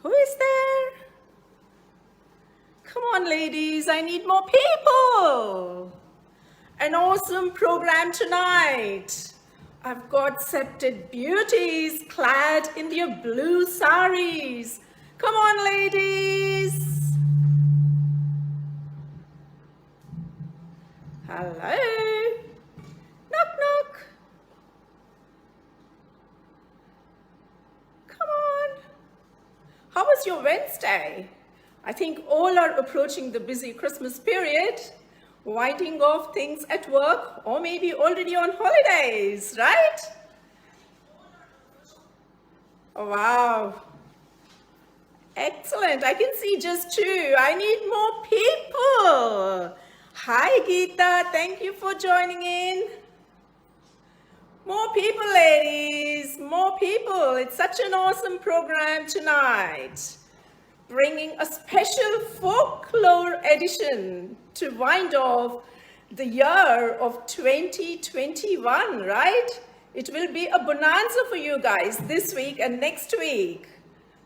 Who is there? Come on, ladies, I need more people. An awesome program tonight. I've got septed beauties clad in their blue saris. Come on, ladies. Hello. Knock, knock. Come on. How was your Wednesday? I think all are approaching the busy Christmas period, winding off things at work, or maybe already on holidays, right? Oh, wow. Excellent. I can see just two. I need more people. Hi, Geeta. Thank you for joining in. More people, ladies. More people. It's such an awesome program tonight. Bringing a special folklore edition to wind off the year of 2021, right? It will be a bonanza for you guys this week and next week.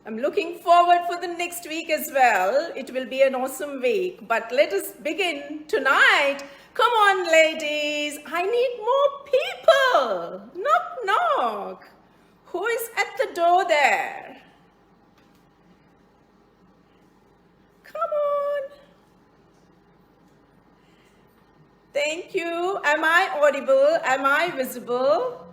I'm looking forward for the next week as well. It will be an awesome week. But let us begin tonight. Come on, ladies. I need more people. Knock, knock. Who is at the door there? Come on. Thank you. Am I audible? Am I visible?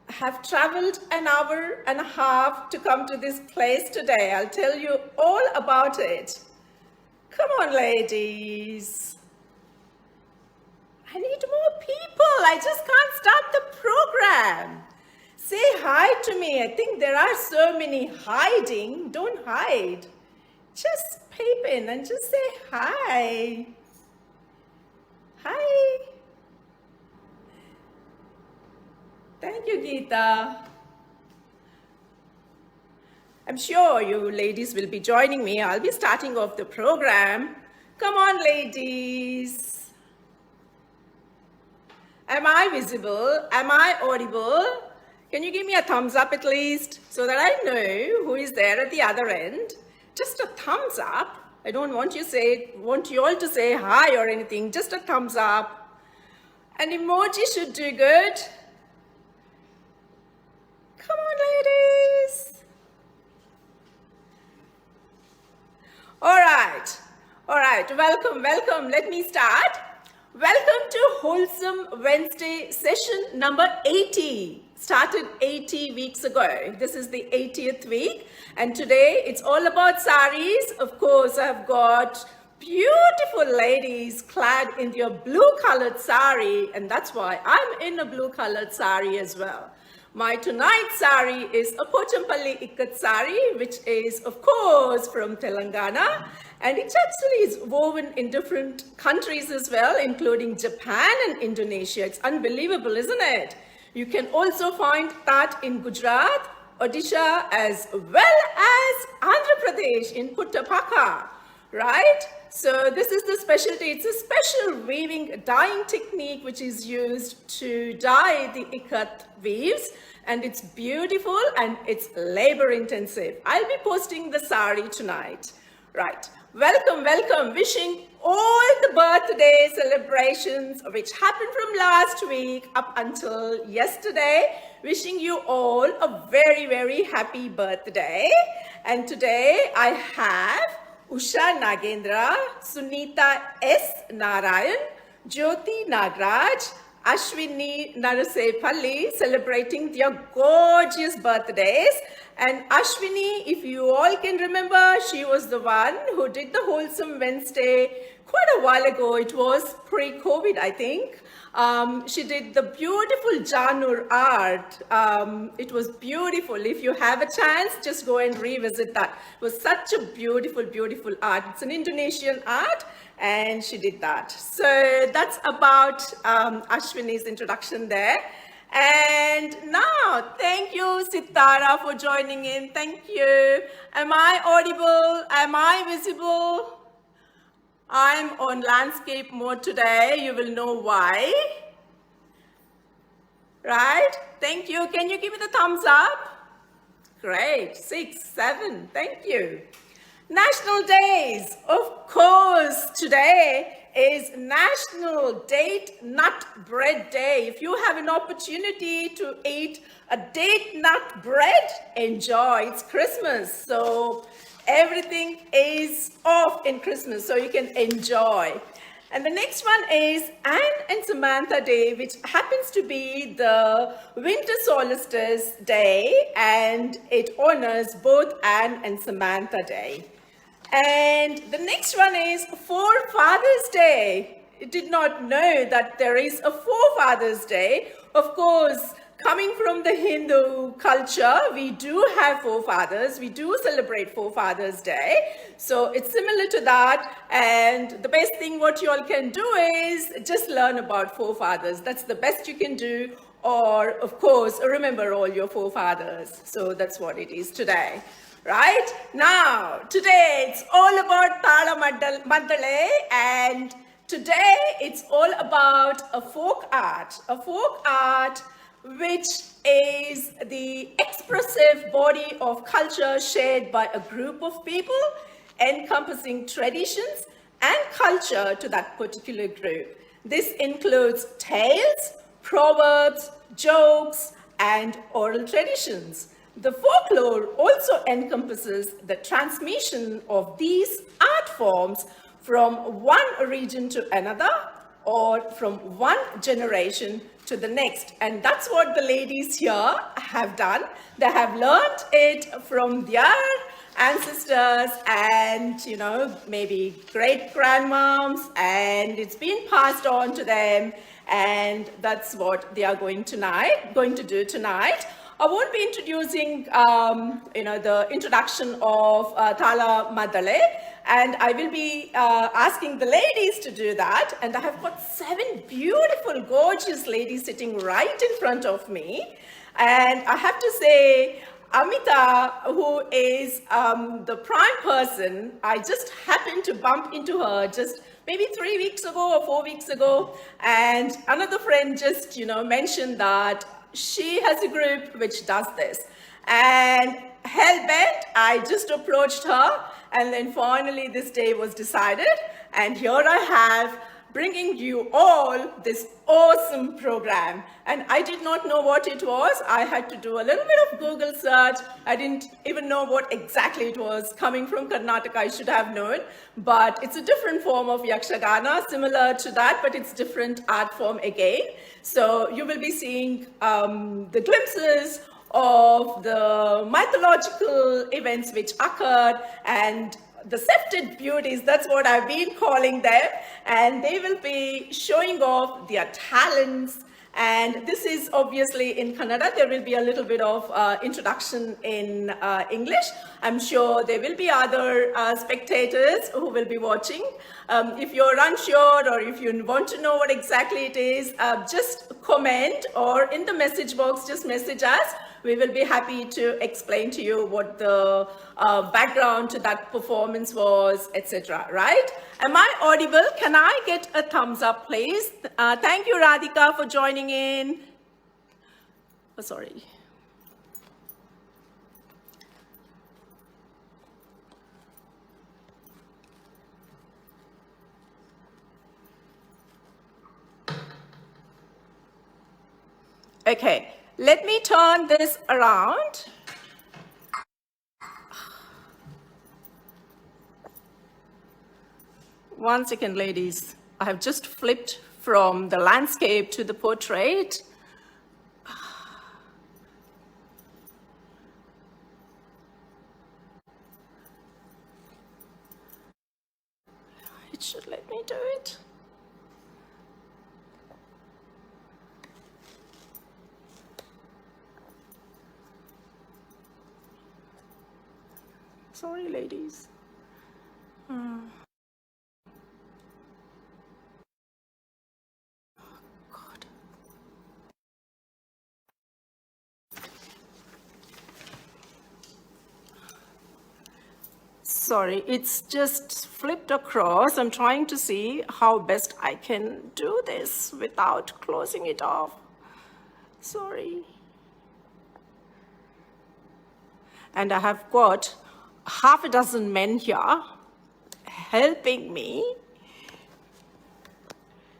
I have traveled an hour and a half to come to this place today. I'll tell you all about it. Come on, ladies. I need more people. I just can't start the program. Say hi to me. I think there are so many hiding. Don't hide. Just peep in and just say hi. Hi. Thank you, Geeta. I'm sure you ladies will be joining me. I'll be starting off the program. Come on, ladies. Am I visible? Am I audible? Can you give me a thumbs up at least so that I know who is there at the other end? Just a thumbs up. I don't want you all to say hi or anything. Just a thumbs up. An emoji should do good. Come on, ladies. All right. Welcome. Let me start. Welcome to Wholesome Wednesday session number 80. Started 80 weeks ago. This is the 80th week. And today it's all about saris. Of course, I've got beautiful ladies clad in their blue colored sari. And that's why I'm in a blue colored sari as well. My tonight's sari is a Pochampalli Ikat sari, which is, of course, from Telangana. And it actually is woven in different countries as well, including Japan and Indonesia. It's unbelievable, isn't it? You can also find that in Gujarat, Odisha, as well as Andhra Pradesh in Puttapaka, right? So this is the specialty. It's a special weaving dyeing technique which is used to dye the ikat weaves, and it's beautiful and it's labor intensive. I'll be posting the sari tonight. Right. Welcome. Wishing all the birthday celebrations which happened from last week up until yesterday. Wishing you all a very, very happy birthday. And today I have Usha Nagendra, Sunita S. Narayan, Jyoti Nagraj, Ashwini Narasepalli celebrating their gorgeous birthdays. And Ashwini, if you all can remember, she was the one who did the Wholesome Wednesday quite a while ago. It was pre-COVID, I think. She did the beautiful Janur art. It was beautiful. If you have a chance, just go and revisit that. It was such a beautiful, beautiful art. It's an Indonesian art, and she did that. So that's about Ashwini's introduction there. And now, thank you, Sitara, for joining in. Thank you. Am I audible? Am I visible? I'm on landscape mode today. You will know why. Right? Thank you. Can you give me the thumbs up? Great. 6, 7. Thank you. National days. Of course, today is National Date Nut Bread Day. If you have an opportunity to eat a date nut bread, enjoy. It's Christmas. So everything is off in Christmas, so you can enjoy. And the next one is Anne and Samantha Day, which happens to be the winter solstice day, and it honors both Anne and Samantha Day. And the next one is Forefathers Day. I did not know that there is a Forefathers Day. Of course, coming from the Hindu culture, we do have forefathers. We do celebrate Forefathers Day. So it's similar to that. And the best thing what you all can do is just learn about forefathers. That's the best you can do. Or, of course, remember all your forefathers. So that's what it is today. Right? Now, today it's all about Thala Maddale, and today it's all about a folk art which is the expressive body of culture shared by a group of people encompassing traditions and culture to that particular group. This includes tales, proverbs, jokes, and oral traditions. The folklore also encompasses the transmission of these art forms from one region to another or from one generation to the next. And that's what the ladies here have done. They have learned it from their ancestors and, you know, maybe great grandmoms, and it's been passed on to them. And that's what they are going to do tonight. I won't be introducing, the introduction of Thala Maddale, and I will be asking the ladies to do that. And I have got 7 beautiful, gorgeous ladies sitting right in front of me. And I have to say, Amita, who is the prime person, I just happened to bump into her just maybe 3 weeks ago or 4 weeks ago. And another friend just, mentioned that she has a group which does this, and hell-bent, I just approached her, and then finally this day was decided, and here I have bringing you all this awesome program. And I did not know what it was. I had to do a little bit of Google search. I didn't even know what exactly it was. Coming from Karnataka, I should have known, but it's a different form of Yakshagana, similar to that, but it's different art form again. So you will be seeing the glimpses of the mythological events which occurred, and the sifted beauties, that's what I've been calling them, and they will be showing off their talents. And this is obviously in Kannada. There will be a little bit of introduction in English. I'm sure there will be other spectators who will be watching. If you're unsure or if you want to know what exactly it is, just comment, or in the message box, just message us. We will be happy to explain to you what the background to that performance was, etc. Right? Am I audible? Can I get a thumbs up, please? Thank you, Radhika, for joining in. Oh, sorry. Okay, let me turn this around. One second, ladies. I have just flipped from the landscape to the portrait. It should let me do it. Sorry, ladies. God. Sorry, it's just flipped across. I'm trying to see how best I can do this without closing it off. Sorry. and I have got half a dozen men here helping me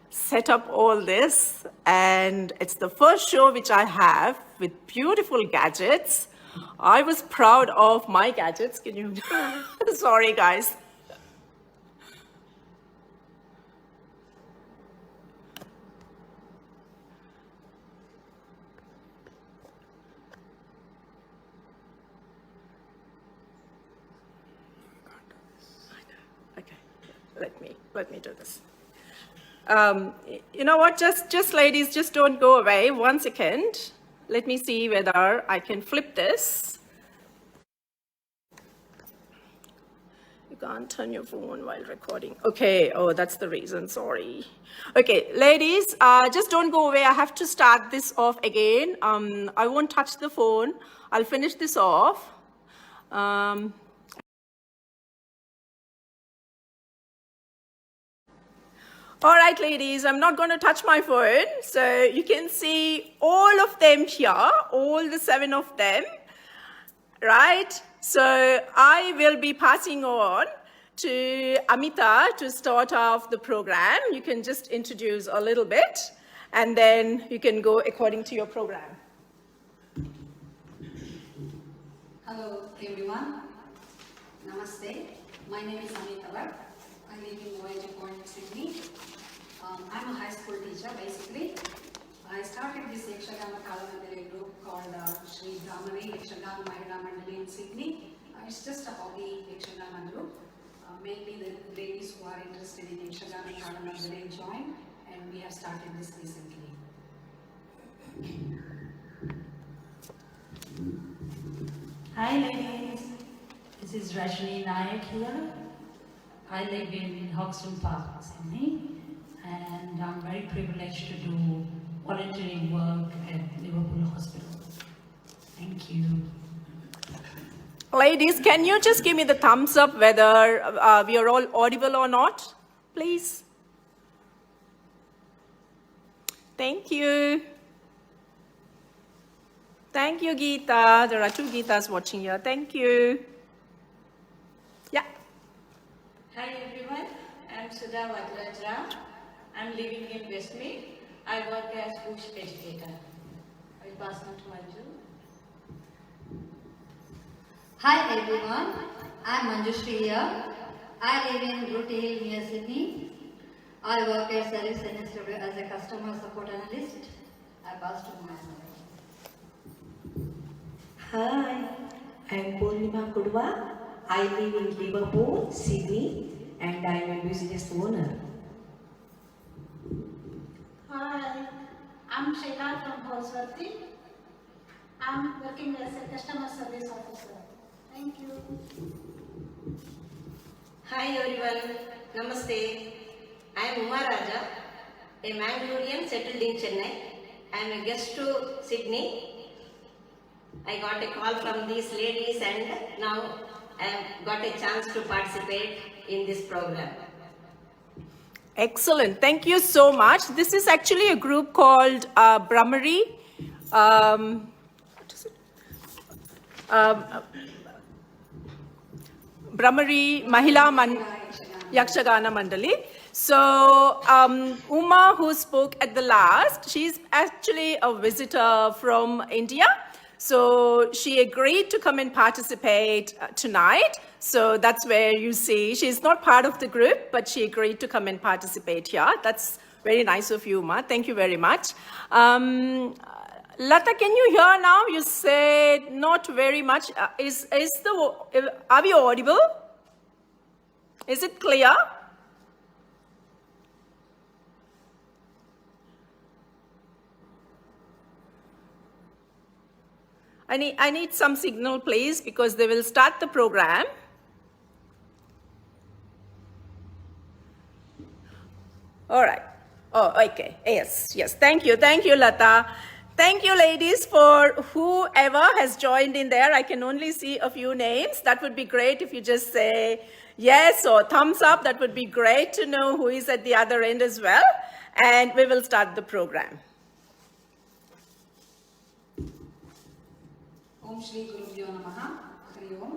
set up all this, and it's the first show which I have with beautiful gadgets. I was proud of my gadgets. Can you? Sorry, guys. Okay, let me do this. You know what? Just ladies, just don't go away. 1 second. Let me see whether I can flip this. You can't turn your phone while recording. Okay, oh, that's the reason, sorry. Okay, ladies, just don't go away. I have to start this off again. I won't touch the phone. I'll finish this off. All right, ladies, I'm not going to touch my phone. So you can see all of them here, all the 7 of them, right? So I will be passing on to Amita to start off the program. You can just introduce a little bit, and then you can go according to your program. Hello, everyone. Namaste. My name is Amita Bhatt. I live in Wajipur, Sydney. I'm a high school teacher, basically. I started this Yakshagana Kalamandali group called Sri Dhamari Yakshagana Mahila Mandali in Sydney. It's just a hobby Yakshagana group. Mainly the ladies who are interested in Yakshagana Kalamandali join, and we have started this recently. Hi ladies, this is Rajni Nayak here. I live in Hoxton Park, Sydney, and I'm very privileged to do volunteering work at Liverpool Hospital. Thank you. Ladies, can you just give me the thumbs up whether we are all audible or not, please? Thank you. Thank you, Geeta. There are 2 Geetas watching here. Thank you. Yeah. Hi everyone, I'm Sudha Vadrajra. I'm living in Westmead. I work as bush educator. I pass on to Manju. Hi everyone, I'm Manjushri here. I live in Rooty Hill near Sydney. I work at Service NSW as a customer support analyst. I pass to my Hi, I'm Purnima Kudwa. I live in Liverpool, Sydney, and I'm a business owner. Hi, I'm Shaila from Holsworthy. I'm working as a customer service officer. Thank you. Hi everyone, Namaste. I am Uma Raja, a Mangalorean settled in Chennai. I am a guest to Sydney. I got a call from these ladies and now I have got a chance to participate in this program. Excellent. Thank you so much. This is actually a group called Brahmari. What is it? Brahmari Mahila Yakshagana Mandali. So Uma, who spoke at the last, she's actually a visitor from India. So she agreed to come and participate tonight. So that's where you see she's not part of the group, but she agreed to come and participate here. That's very nice of you, Uma. Thank you very much. Lata, can you hear now? You said not very much. Are we audible? Is it clear? I need some signal, please, because they will start the program. All right. Oh, okay. Yes. Thank you, Lata. Thank you, ladies, for whoever has joined in there. I can only see a few names. That would be great if you just say yes or thumbs up. That would be great to know who is at the other end as well. And we will start the program. Om Shri Gurubhyo Namaha. ಹರಿ ಓಂ.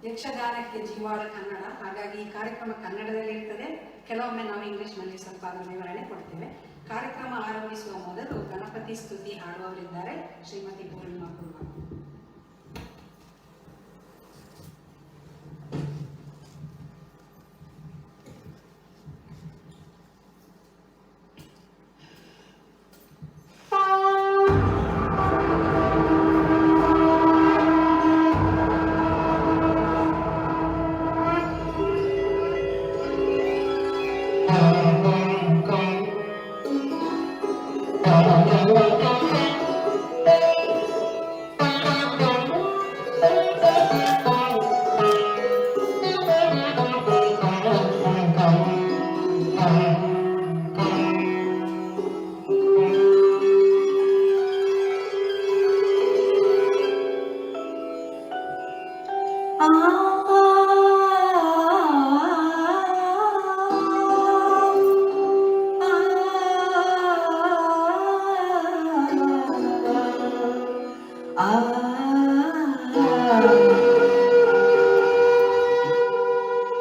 ಯಕ್ಷಗಾನಕ್ಕೆ ಜೀವಾಳ ಕನ್ನಡ, ಹಾಗಾಗಿ ಈ ಕಾರ್ಯಕ್ರಮ ಕನ್ನಡದಲ್ಲಿ ಇರ್ತದೆ. ಕೆಲವೊಮ್ಮೆ ನಾವು ಇಂಗ್ಲಿಷ್ನಲ್ಲಿ ಸ್ವಲ್ಪ ಅದರ ವಿವರಣೆ ಕೊಡ್ತೇವೆ. ಕಾರ್ಯಕ್ರಮ ಆರಂಭಿಸುವ ಮೊದಲು ಗಣಪತಿ ಸ್ತುತಿ ಹಾಡುವವರಿದ್ದಾರೆ, ಶ್ರೀಮತಿ ಪೂರ್ಣಿಮಾ ಕುರ್ಮ.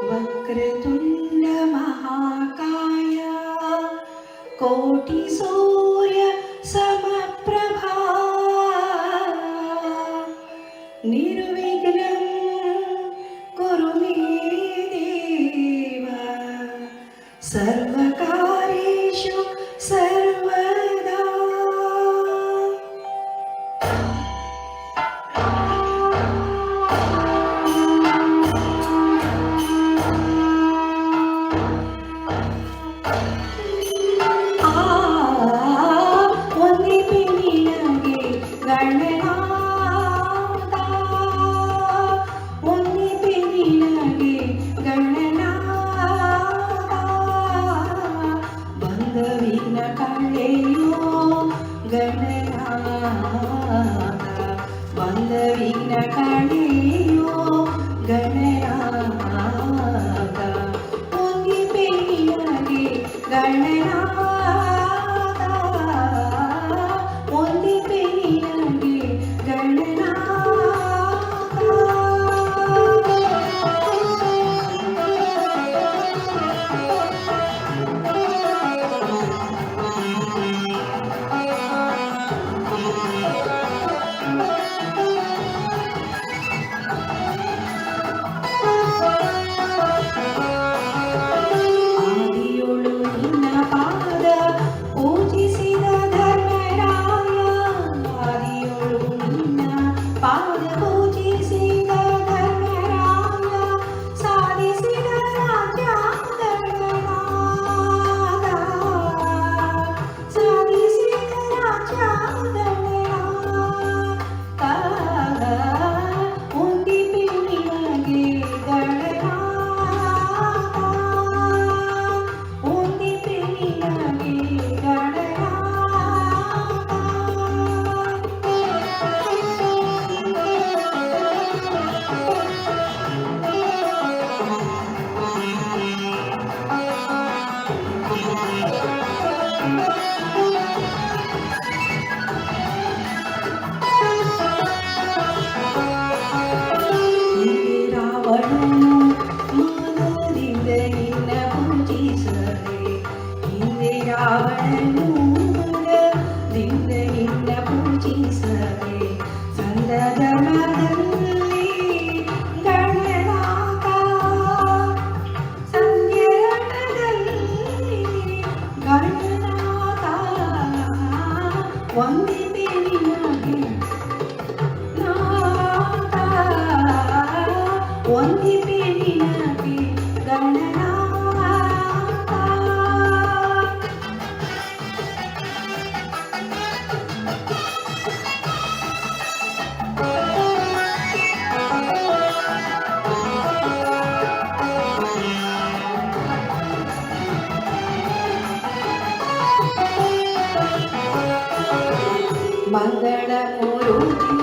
वक्रतुंड महाकाय कोटि सूर्य समप्रभा निर्विघ्नं कुरु मे देव सर्वकार्येषु सर्वदा. ಮಂಗಳಮೂರುತಿ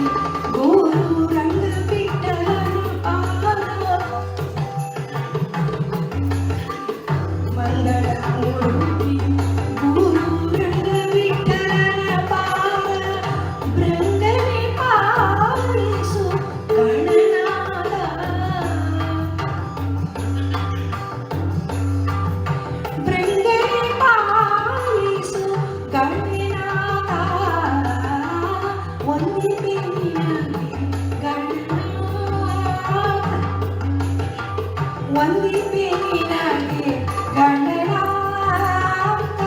ಗುರು ರಂಗಪಿಟ್ಟಲನ ಪಾದ ಮಂಗಳಮೂರುತಿ ಗುರು ರಂಗಪಿಟ್ಟಲನ ಪಾದ ಬೃಂಗನೆ ಪಾದ ಒಂದಿಪೆ ನಿನಗೆ ಗಂಡನಾಥ ಒಂದಿಪೆ ನಿನಗೆ ಗಂಡನಾಥ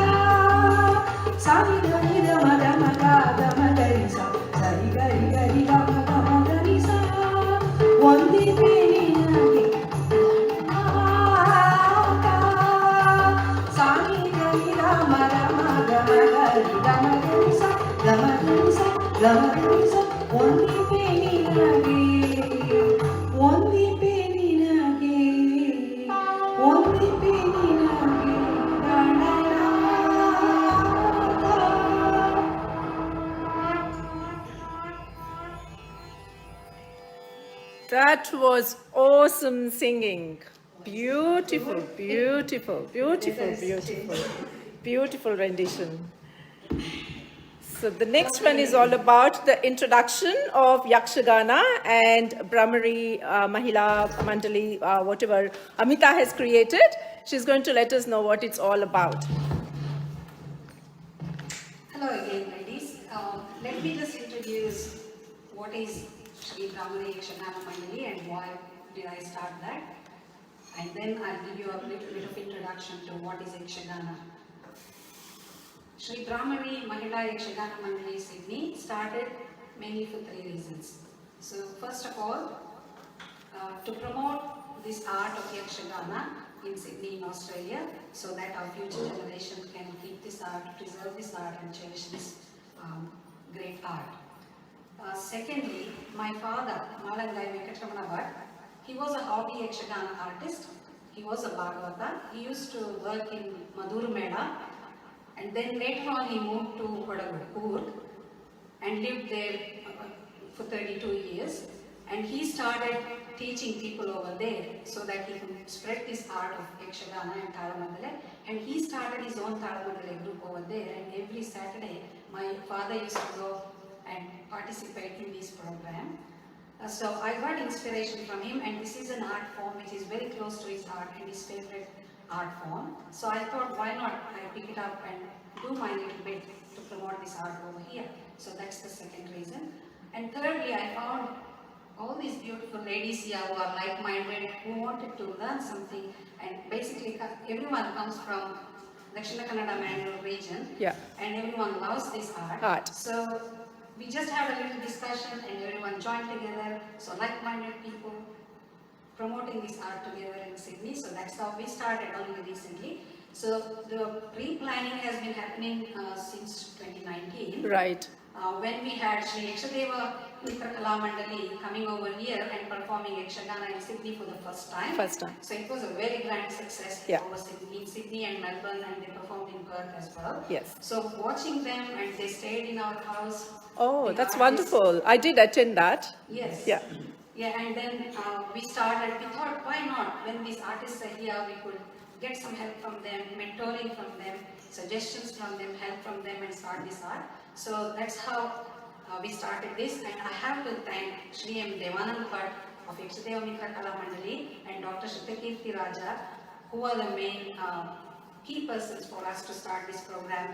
ಸಾವಿದ ನಿದ ಮದ ಮಗ ಗಮ ಗರಿಸ ಸರಿ ಗರಿ ಗರಿ ಗಮ ಗಮ ಗರಿಸ ಒಂದಿಪೆ ನಿನಗೆ ಗಂಡನಾಥ ಸಾವಿದ ನಿದ ಮದ ಮಗ ಗರಿ ಗಮ ಗರಿಸ ಗಮ ಗರಿಸ ಗಮ ಗರಿಸ ಒಂದಿಪೆ ನಿನಗೆ ಒಂದಿಪೆ ನಿನಗೆ ಒಂದಿಪೆ ನಿನಗೆ ಗಂಡನಾಥ That was awesome singing. Beautiful, beautiful, beautiful, beautiful, beautiful rendition. So the next one is all about the introduction of Yakshagana and Brahmari Mahila Mandali, whatever Amita has created. She's going to let us know what it's all about. Hello again, ladies. Let me just introduce what is Sri Brahmari Yakshagana Mandali and why did I start that. And then I'll give you a little bit of introduction to what is Yakshagana. Sri Brahmari Mahila Yakshagana Mandali Sydney started mainly for 3 reasons. So first of all, to promote this art of Yakshagana in Sydney in Australia so that our future generation can keep this art, preserve this art and cherish this great art. Secondly, my father, Malangai Venkatramana Bhatt, he was a hobby Yakshagana artist. He was a Bhagavata. He used to work in Madhur Meda and then later on he moved to Kodagur and lived there for 32 years. And he started teaching people over there so that he could spread this art of Yakshagana and Thalamadale. And he started his own Thalamadale group over there, and every Saturday my father used to go and participate in this program. So I got inspiration from him, and this is an art form which is very close to his heart and his favorite art form. So I thought, why not I pick it up and do my little bit to promote this art over here. So that's the second reason. And thirdly, I found all these beautiful ladies here who are like-minded, who wanted to learn something, and basically everyone comes from Dakshina Kannada Mangalore region, Yeah. and everyone loves this Art. So we just had a little discussion and everyone joined together, so like-minded people promoting this art together in Sydney. So that's how we started only recently. So the pre-planning has been happening since 2019. Right. When we had Sri Yakshadeva Mitra Kala Mandali coming over here and performing Yakshagana in Sydney for the first time. First time. So it was a very grand success Yeah. over Sydney and Melbourne, and they performed in Perth as well. Yes. So watching them, and they stayed in our house. Oh, The that's artists- wonderful. I did attend that. Yes. Yeah. Yeah, and then we thought, why not? When these artists are here, we could get some help from them, mentoring from them, suggestions from them, help from them, and start this art. So that's how we started this, and I have to thank Shri M. Devanand Bhatt of Yakshadeva Mitra Kala Mandali and Dr. Shritakirti Raja, who are the main key persons for us to start this program.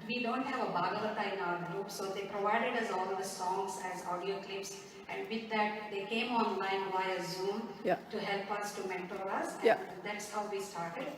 We don't have a Bhagavata in our group, so they provided us all the songs as audio clips, and with that they came online via Zoom Yeah. to help us, to mentor us, and Yeah. that's how we started.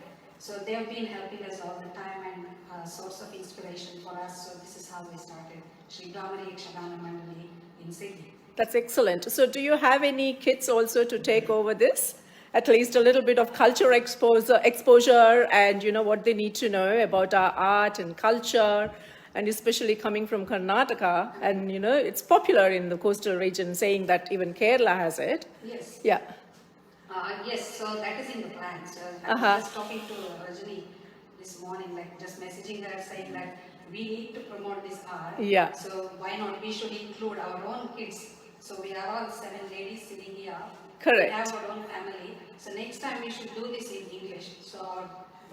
So they have been helping us all the time and a source of inspiration for us. So this is how we started Sri Brahmari Yakshagana Mandali in Sydney. That's excellent. So do you have any kids also to take over this? At least a little bit of culture exposure and you know what they need to know about our art and culture, and especially coming from Karnataka, and you know it's popular in the coastal region, saying that even Kerala has it. Yes. Yeah. Yes, so that is in the plan. So I was just talking to Rajani this morning, like just messaging her saying that we need to promote this art. Yeah. So why not we should include our own kids. So we are all 7 ladies sitting here. Correct. We have our own family. So next time we should do this in English. So our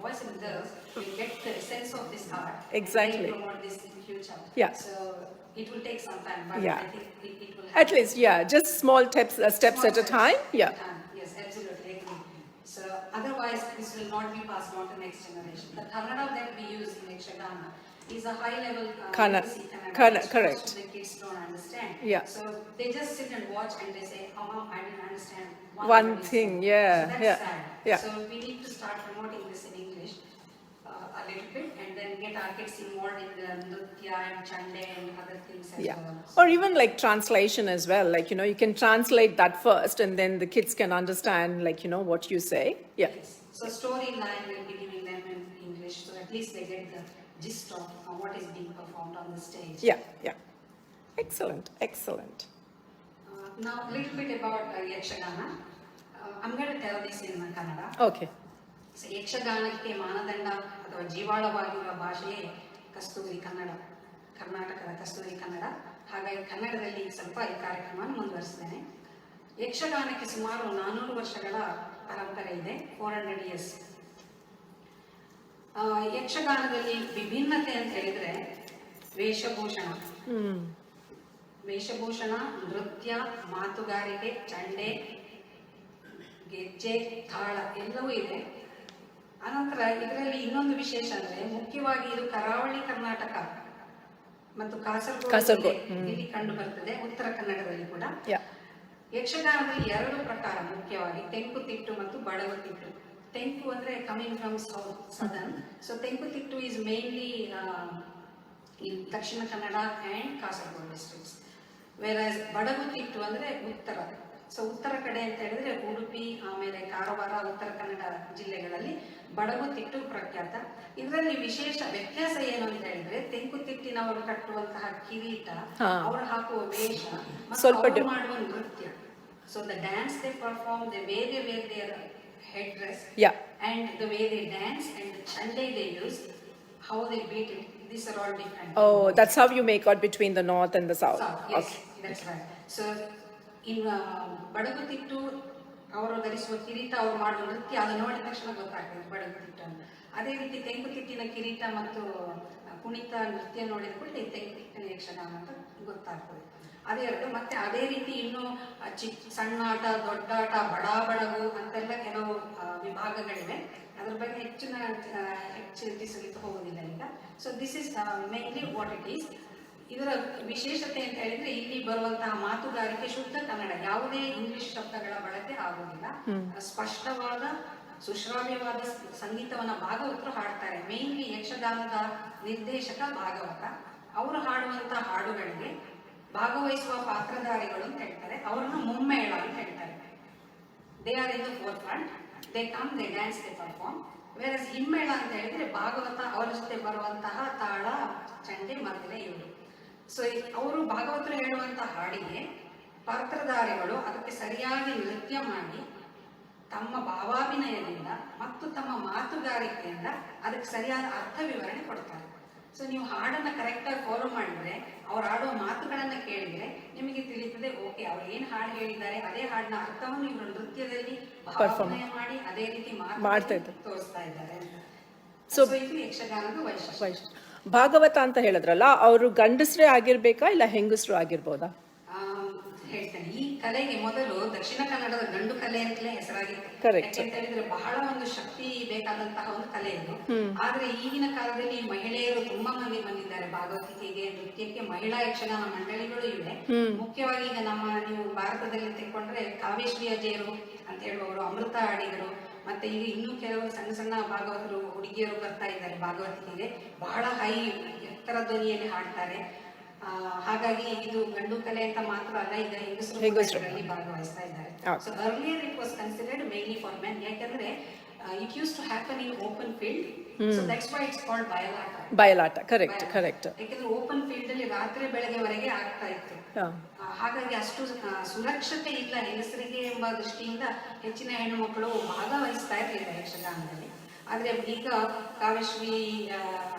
boys and girls will get the essence of this art. Exactly. And promote this in future. Yeah. So it will take some time, but Yeah. I think it will At least, yeah, just small steps Small at a time. Yeah. Yes, absolutely agree. So otherwise, this will not be passed on to next generation. The Kannada that we use in Yakshagana is a high level Kannada. literacy Kannada, Kannada, which correct. most of the kids don't understand. Yeah. So they just sit and watch and they say, oh, I didn't understand One word you thing, said." yeah, So that's yeah, sad. yeah. So we need to start promoting this in English a little bit and then get our kids involved in the nritya and chande and other things as Yeah. well. Or even like translation as well. Like, you can translate that first and then the kids can understand, like, what you say. Yeah. Yes. So storyline will be giving them in English, so at least they get the gist of what is being performed on the stage. Yeah, yeah. Excellent, excellent. Now, a little bit about Yakshagana. I'm going to tell this in Kannada. Okay. So, ಯಕ್ಷಗಾನಕ್ಕೆ ಮಾನದಂಡ ಅಥವಾ ಜೀವಾಳವಾಗಿರುವ ಭಾಷೆಯೇ ಕಸ್ತೂರಿ ಕನ್ನಡ, ಕರ್ನಾಟಕದ ಕಸ್ತೂರಿ ಕನ್ನಡ. ಹಾಗಾಗಿ ಕನ್ನಡದಲ್ಲಿ ಸ್ವಲ್ಪ ಈ ಕಾರ್ಯಕ್ರಮವನ್ನು ಮುಂದುವರಿಸಿದ್ದೇನೆ. ಯಕ್ಷಗಾನಕ್ಕೆ ಸುಮಾರು 400 ವರ್ಷಗಳ ಪರಂಪರೆ ಇದೆ, 400 years. ಯಕ್ಷಗಾನದಲ್ಲಿ ವಿಭಿನ್ನತೆ ಅಂತ ಹೇಳಿದ್ರೆ ವೇಷಭೂಷಣ, ವೇಷಭೂಷಣ, ನೃತ್ಯ, ಮಾತುಗಾರಿಕೆ, ಚಂಡೆ, ಗೆಜ್ಜೆ, ತಾಳ ಎಲ್ಲವೂ ಇದೆ. ಅನಂತರ ಇದರಲ್ಲಿ ಇನ್ನೊಂದು ವಿಶೇಷ ಅಂದ್ರೆ ಮುಖ್ಯವಾಗಿ ಇದು ಕರಾವಳಿ ಕರ್ನಾಟಕ ಮತ್ತು ಕಾಸರಗೋಡು ಇಲ್ಲಿ ಕಂಡು ಬರ್ತದೆ, ಉತ್ತರ ಕನ್ನಡದಲ್ಲಿ ಕೂಡ. ಯಕ್ಷಗಾನದಲ್ಲಿ 2 ಪ್ರಕಾರ ಮುಖ್ಯವಾಗಿ, ತೆಂಕುತಿಟ್ಟು ಮತ್ತು ಬಡಗುತಿಟ್ಟು. ತೆಂಕು ಅಂದ್ರೆ coming from southern, so Tenkutittu is mainly in Dakshina Kannada and Kasaragod districts. Whereas Badagutittu ಅಂದ್ರೆ ಉತ್ತರ, ಸೊ ಉತ್ತರ ಕಡೆ ಅಂತ ಹೇಳಿದ್ರೆ ಉಡುಪಿ, ಆಮೇಲೆ ಕಾರವಾರ, ಉತ್ತರ ಕನ್ನಡ ಜಿಲ್ಲೆಗಳಲ್ಲಿ ಬಡಗುತಿಟ್ಟು ಪ್ರಖ್ಯಾತ. ಇದರಲ್ಲಿ ವಿಶೇಷ ವ್ಯತ್ಯಾಸ ಏನು ಅಂತ ಹೇಳಿದ್ರೆ, ತೆಂಕುತಿಟ್ಟಿನವರು ಕಟ್ಟುವಂತಹ ಕಿರೀಟ, ಅವರು ಹಾಕುವ ವೇಷ ಮತ್ತು ಅವರು ಮಾಡುವ ನೃತ್ಯ. So the dance they perform, the way they wear their head dress and the way they dance and the chende they use, how they beat it, these are all different. Oh, that's how you make out between the north and the south. Yes, okay. that's right. So in ಬಡಗುತಿಟ್ಟು ಅವರು ಧರಿಸುವ ಕಿರೀಟ, ಅವರು ಮಾಡುವ ನೃತ್ಯ, ಅದು ನೋಡಿದ ತಕ್ಷಣ ಗೊತ್ತಾಗ್ತದೆ ಬಡಗುತಿಟ್ಟು ಅಂತ. ಅದೇ ರೀತಿ ತೆಂಕುತಿಟ್ಟಿನ ಕಿರೀಟ ಮತ್ತು ಕುಣಿತ ನೃತ್ಯ ನೋಡಿದ ಕೂಡಲೇ ತೆಂಕುತಿಟ್ಟಿನ ಯಕ್ಷಗಾನ ಅಂತ ಗೊತ್ತಾಗ್ತದೆ. ಅದೇ 2. ಮತ್ತೆ ಅದೇ ರೀತಿ ಇನ್ನು ಸಣ್ಣಾಟ, ದೊಡ್ಡಾಟ, ಬಡಾಬಡಗು ಅಂತೆಲ್ಲ ಕೆಲವು ವಿಭಾಗಗಳಿವೆ. ಅದ್ರ ಬಗ್ಗೆ ಹೆಚ್ಚು ತಿಳಿಸಲಿಕ್ಕೆ ಹೋಗುವುದಿಲ್ಲ ಈಗ. So this is mainly what it is. ಇದರ ವಿಶೇಷತೆ ಅಂತ ಹೇಳಿದ್ರೆ, ಇಲ್ಲಿ ಬರುವಂತಹ ಮಾತುಗಾರಿಕೆ ಶುದ್ಧ ಕನ್ನಡ, ಯಾವುದೇ ಇಂಗ್ಲಿಷ್ ಶಬ್ದಗಳ ಬಳಕೆ ಆಗುವುದಿಲ್ಲ. ಸ್ಪಷ್ಟವಾದ ಸುಶ್ರಾವ್ಯವಾದ ಸಂಗೀತವನ್ನ ಭಾಗವತರು ಹಾಡ್ತಾರೆ. ಮೇನ್ಲಿ ಯಕ್ಷಗಾನದ ನಿರ್ದೇಶಕ ಭಾಗವತ. ಅವರು ಹಾಡುವಂತಹ ಹಾಡುಗಳಿಗೆ ಭಾಗವಹಿಸುವ ಪಾತ್ರಧಾರಿಗಳು ಅಂತ ಹೇಳ್ತಾರೆ, ಅವರನ್ನು ಮುಮ್ಮೇಳ ಅಂತ ಹೇಳ್ತಾರೆ. They are in the forefront, they come, they dance, they perform. Whereas ಹಿಮ್ಮೇಳ ಅಂತ ಹೇಳಿದ್ರೆ ಭಾಗವತ ಅವರ ಜೊತೆ ಬರುವಂತಹ ತಾಳ, ಚಂಡೆ, ಮದ್ದಲೆ ಇವರು. ಸೊ ಅವರು ಭಾಗವತರು ಹೇಳುವಂತಹ ಹಾಡಿಗೆ ಪಾತ್ರಧಾರಿಗಳು ಅದಕ್ಕೆ ಸರಿಯಾಗಿ ನೃತ್ಯ ಮಾಡಿ ತಮ್ಮ ಭಾವಾಭಿನಯದಿಂದ ಮತ್ತು ತಮ್ಮ ಮಾತುಗಾರಿಕೆಯಿಂದ ಅದಕ್ಕೆ ಸರಿಯಾದ ಅರ್ಥ ವಿವರಣೆ ಕೊಡ್ತಾರೆ. ಸೊ ನೀವು ಹಾಡನ್ನ ಕರೆಕ್ಟಾಗಿ ಫಾಲೋ ಮಾಡಿದ್ರೆ, ಅವ್ರು ಆಡುವ ಮಾತುಗಳನ್ನ ಕೇಳಿದ್ರೆ ನಿಮಗೆ ತಿಳಿತದೆ, ಓಕೆ ಅವ್ರು ಏನ್ ಹಾಡು ಹೇಳಿದ್ದಾರೆ ಅದೇ ಹಾಡಿನ ಅರ್ಥವನ್ನು ಇವರು ನೃತ್ಯದಲ್ಲಿ ಭಾವಾಭಿನಯ ಮಾಡಿ ಅದೇ ರೀತಿ ತೋರಿಸ್ತಾ ಇದ್ದಾರೆ ಅಂತ. ಸೊ ಇದು ಯಕ್ಷಗಾನದ ವೈಶಿಷ್ಟ್ಯ. ಭಾಗವತ ಅಂತ ಹೇಳಿದ್ರಲ್ಲ, ಅವರು ಗಂಡಸ್ರೇ ಆಗಿರ್ಬೇಕಾ ಇಲ್ಲ ಹೆಂಗಸರು ಆಗಿರ್ಬೋದಾ? ಹೇಳ್ತೇನೆ. ಈ ಕಲೆಗೆ ಮೊದಲು ದಕ್ಷಿಣ ಕನ್ನಡದ ಗಂಡು ಕಲೆ ಅಂತಲೇ ಹೆಸರಾಗಿತ್ತು. ಯಾಕೆಂತ ಹೇಳಿದ್ರೆ ಬಹಳ ಒಂದು ಶಕ್ತಿ ಬೇಕಾದಂತಹ ಒಂದು ಕಲೆ ಇದು. ಆದ್ರೆ ಈಗಿನ ಕಾಲದಲ್ಲಿ ಮಹಿಳೆಯರು ತುಂಬಾ ಮಂದಿ ಬಂದಿದ್ದಾರೆ ಭಾಗವತಿಕೆಗೆ, ನೃತ್ಯಕ್ಕೆ. ಮಹಿಳಾ ಯಕ್ಷಗಾನ ಮಂಡಳಿಗಳು ಇವೆ. ಮುಖ್ಯವಾಗಿ ಈಗ ನೀವು ಭಾರತದಲ್ಲಿ ತೆಕ್ಕೊಂಡ್ರೆ ಕಾವ್ಯಶ್ರೀ ಅಜಯರು ಅಂತ ಹೇಳುವವರು, ಅಮೃತ ಅಡಿಗರು, ಮತ್ತೆ ಈಗ ಇನ್ನೂ ಕೆಲವರು ಸಣ್ಣ ಸಣ್ಣ ಭಾಗವತರು, ಹುಡುಗಿಯರು ಬರ್ತಾ ಇದ್ದಾರೆ ಭಾಗವತಿಕೆಗೆ. ಬಹಳ ಹೈ ಎತ್ತರ ಧ್ವನಿಯಲ್ಲಿ ಹಾಡ್ತಾರೆ. ಹಾಗಾಗಿ ಇದು ಗಂಡು ಕಲೆ ಅಂತ ಮಾತ್ರ ಅಲ್ಲ, ಈಗ ಹೆಂಗಸರು ಭಾಗವಹಿಸ್ತಾ ಇದ್ದಾರೆ. So earlier it was considered mainly for men. ಯಾಕಂದ್ರೆ it used to happen in open field, so that's why it's called Bayalata. Bayalata, correct correct. ಯಾಕಂದ್ರೆ ಓಪನ್ ಫೀಲ್ಡ್ ಅಲ್ಲಿ ರಾತ್ರಿ ಬೆಳಗ್ಗೆವರೆಗೆ ಆಗ್ತಾ ಇತ್ತು. ಹಾಗಾಗಿ ಅಷ್ಟು ಸುರಕ್ಷತೆ ಇಲ್ಲ ಹೆಂಗಸರಿಗೆ ಎಂಬ ದೃಷ್ಟಿಯಿಂದ ಹೆಚ್ಚಿನ ಹೆಣ್ಣು ಮಕ್ಕಳು ಭಾಗವಹಿಸ್ತಾ ಇರಲಿಲ್ಲ ಯಕ್ಷಗಾನದಲ್ಲಿ. ಆದ್ರೆ ಈಗ ಕಾವ್ಯಶ್ರೀ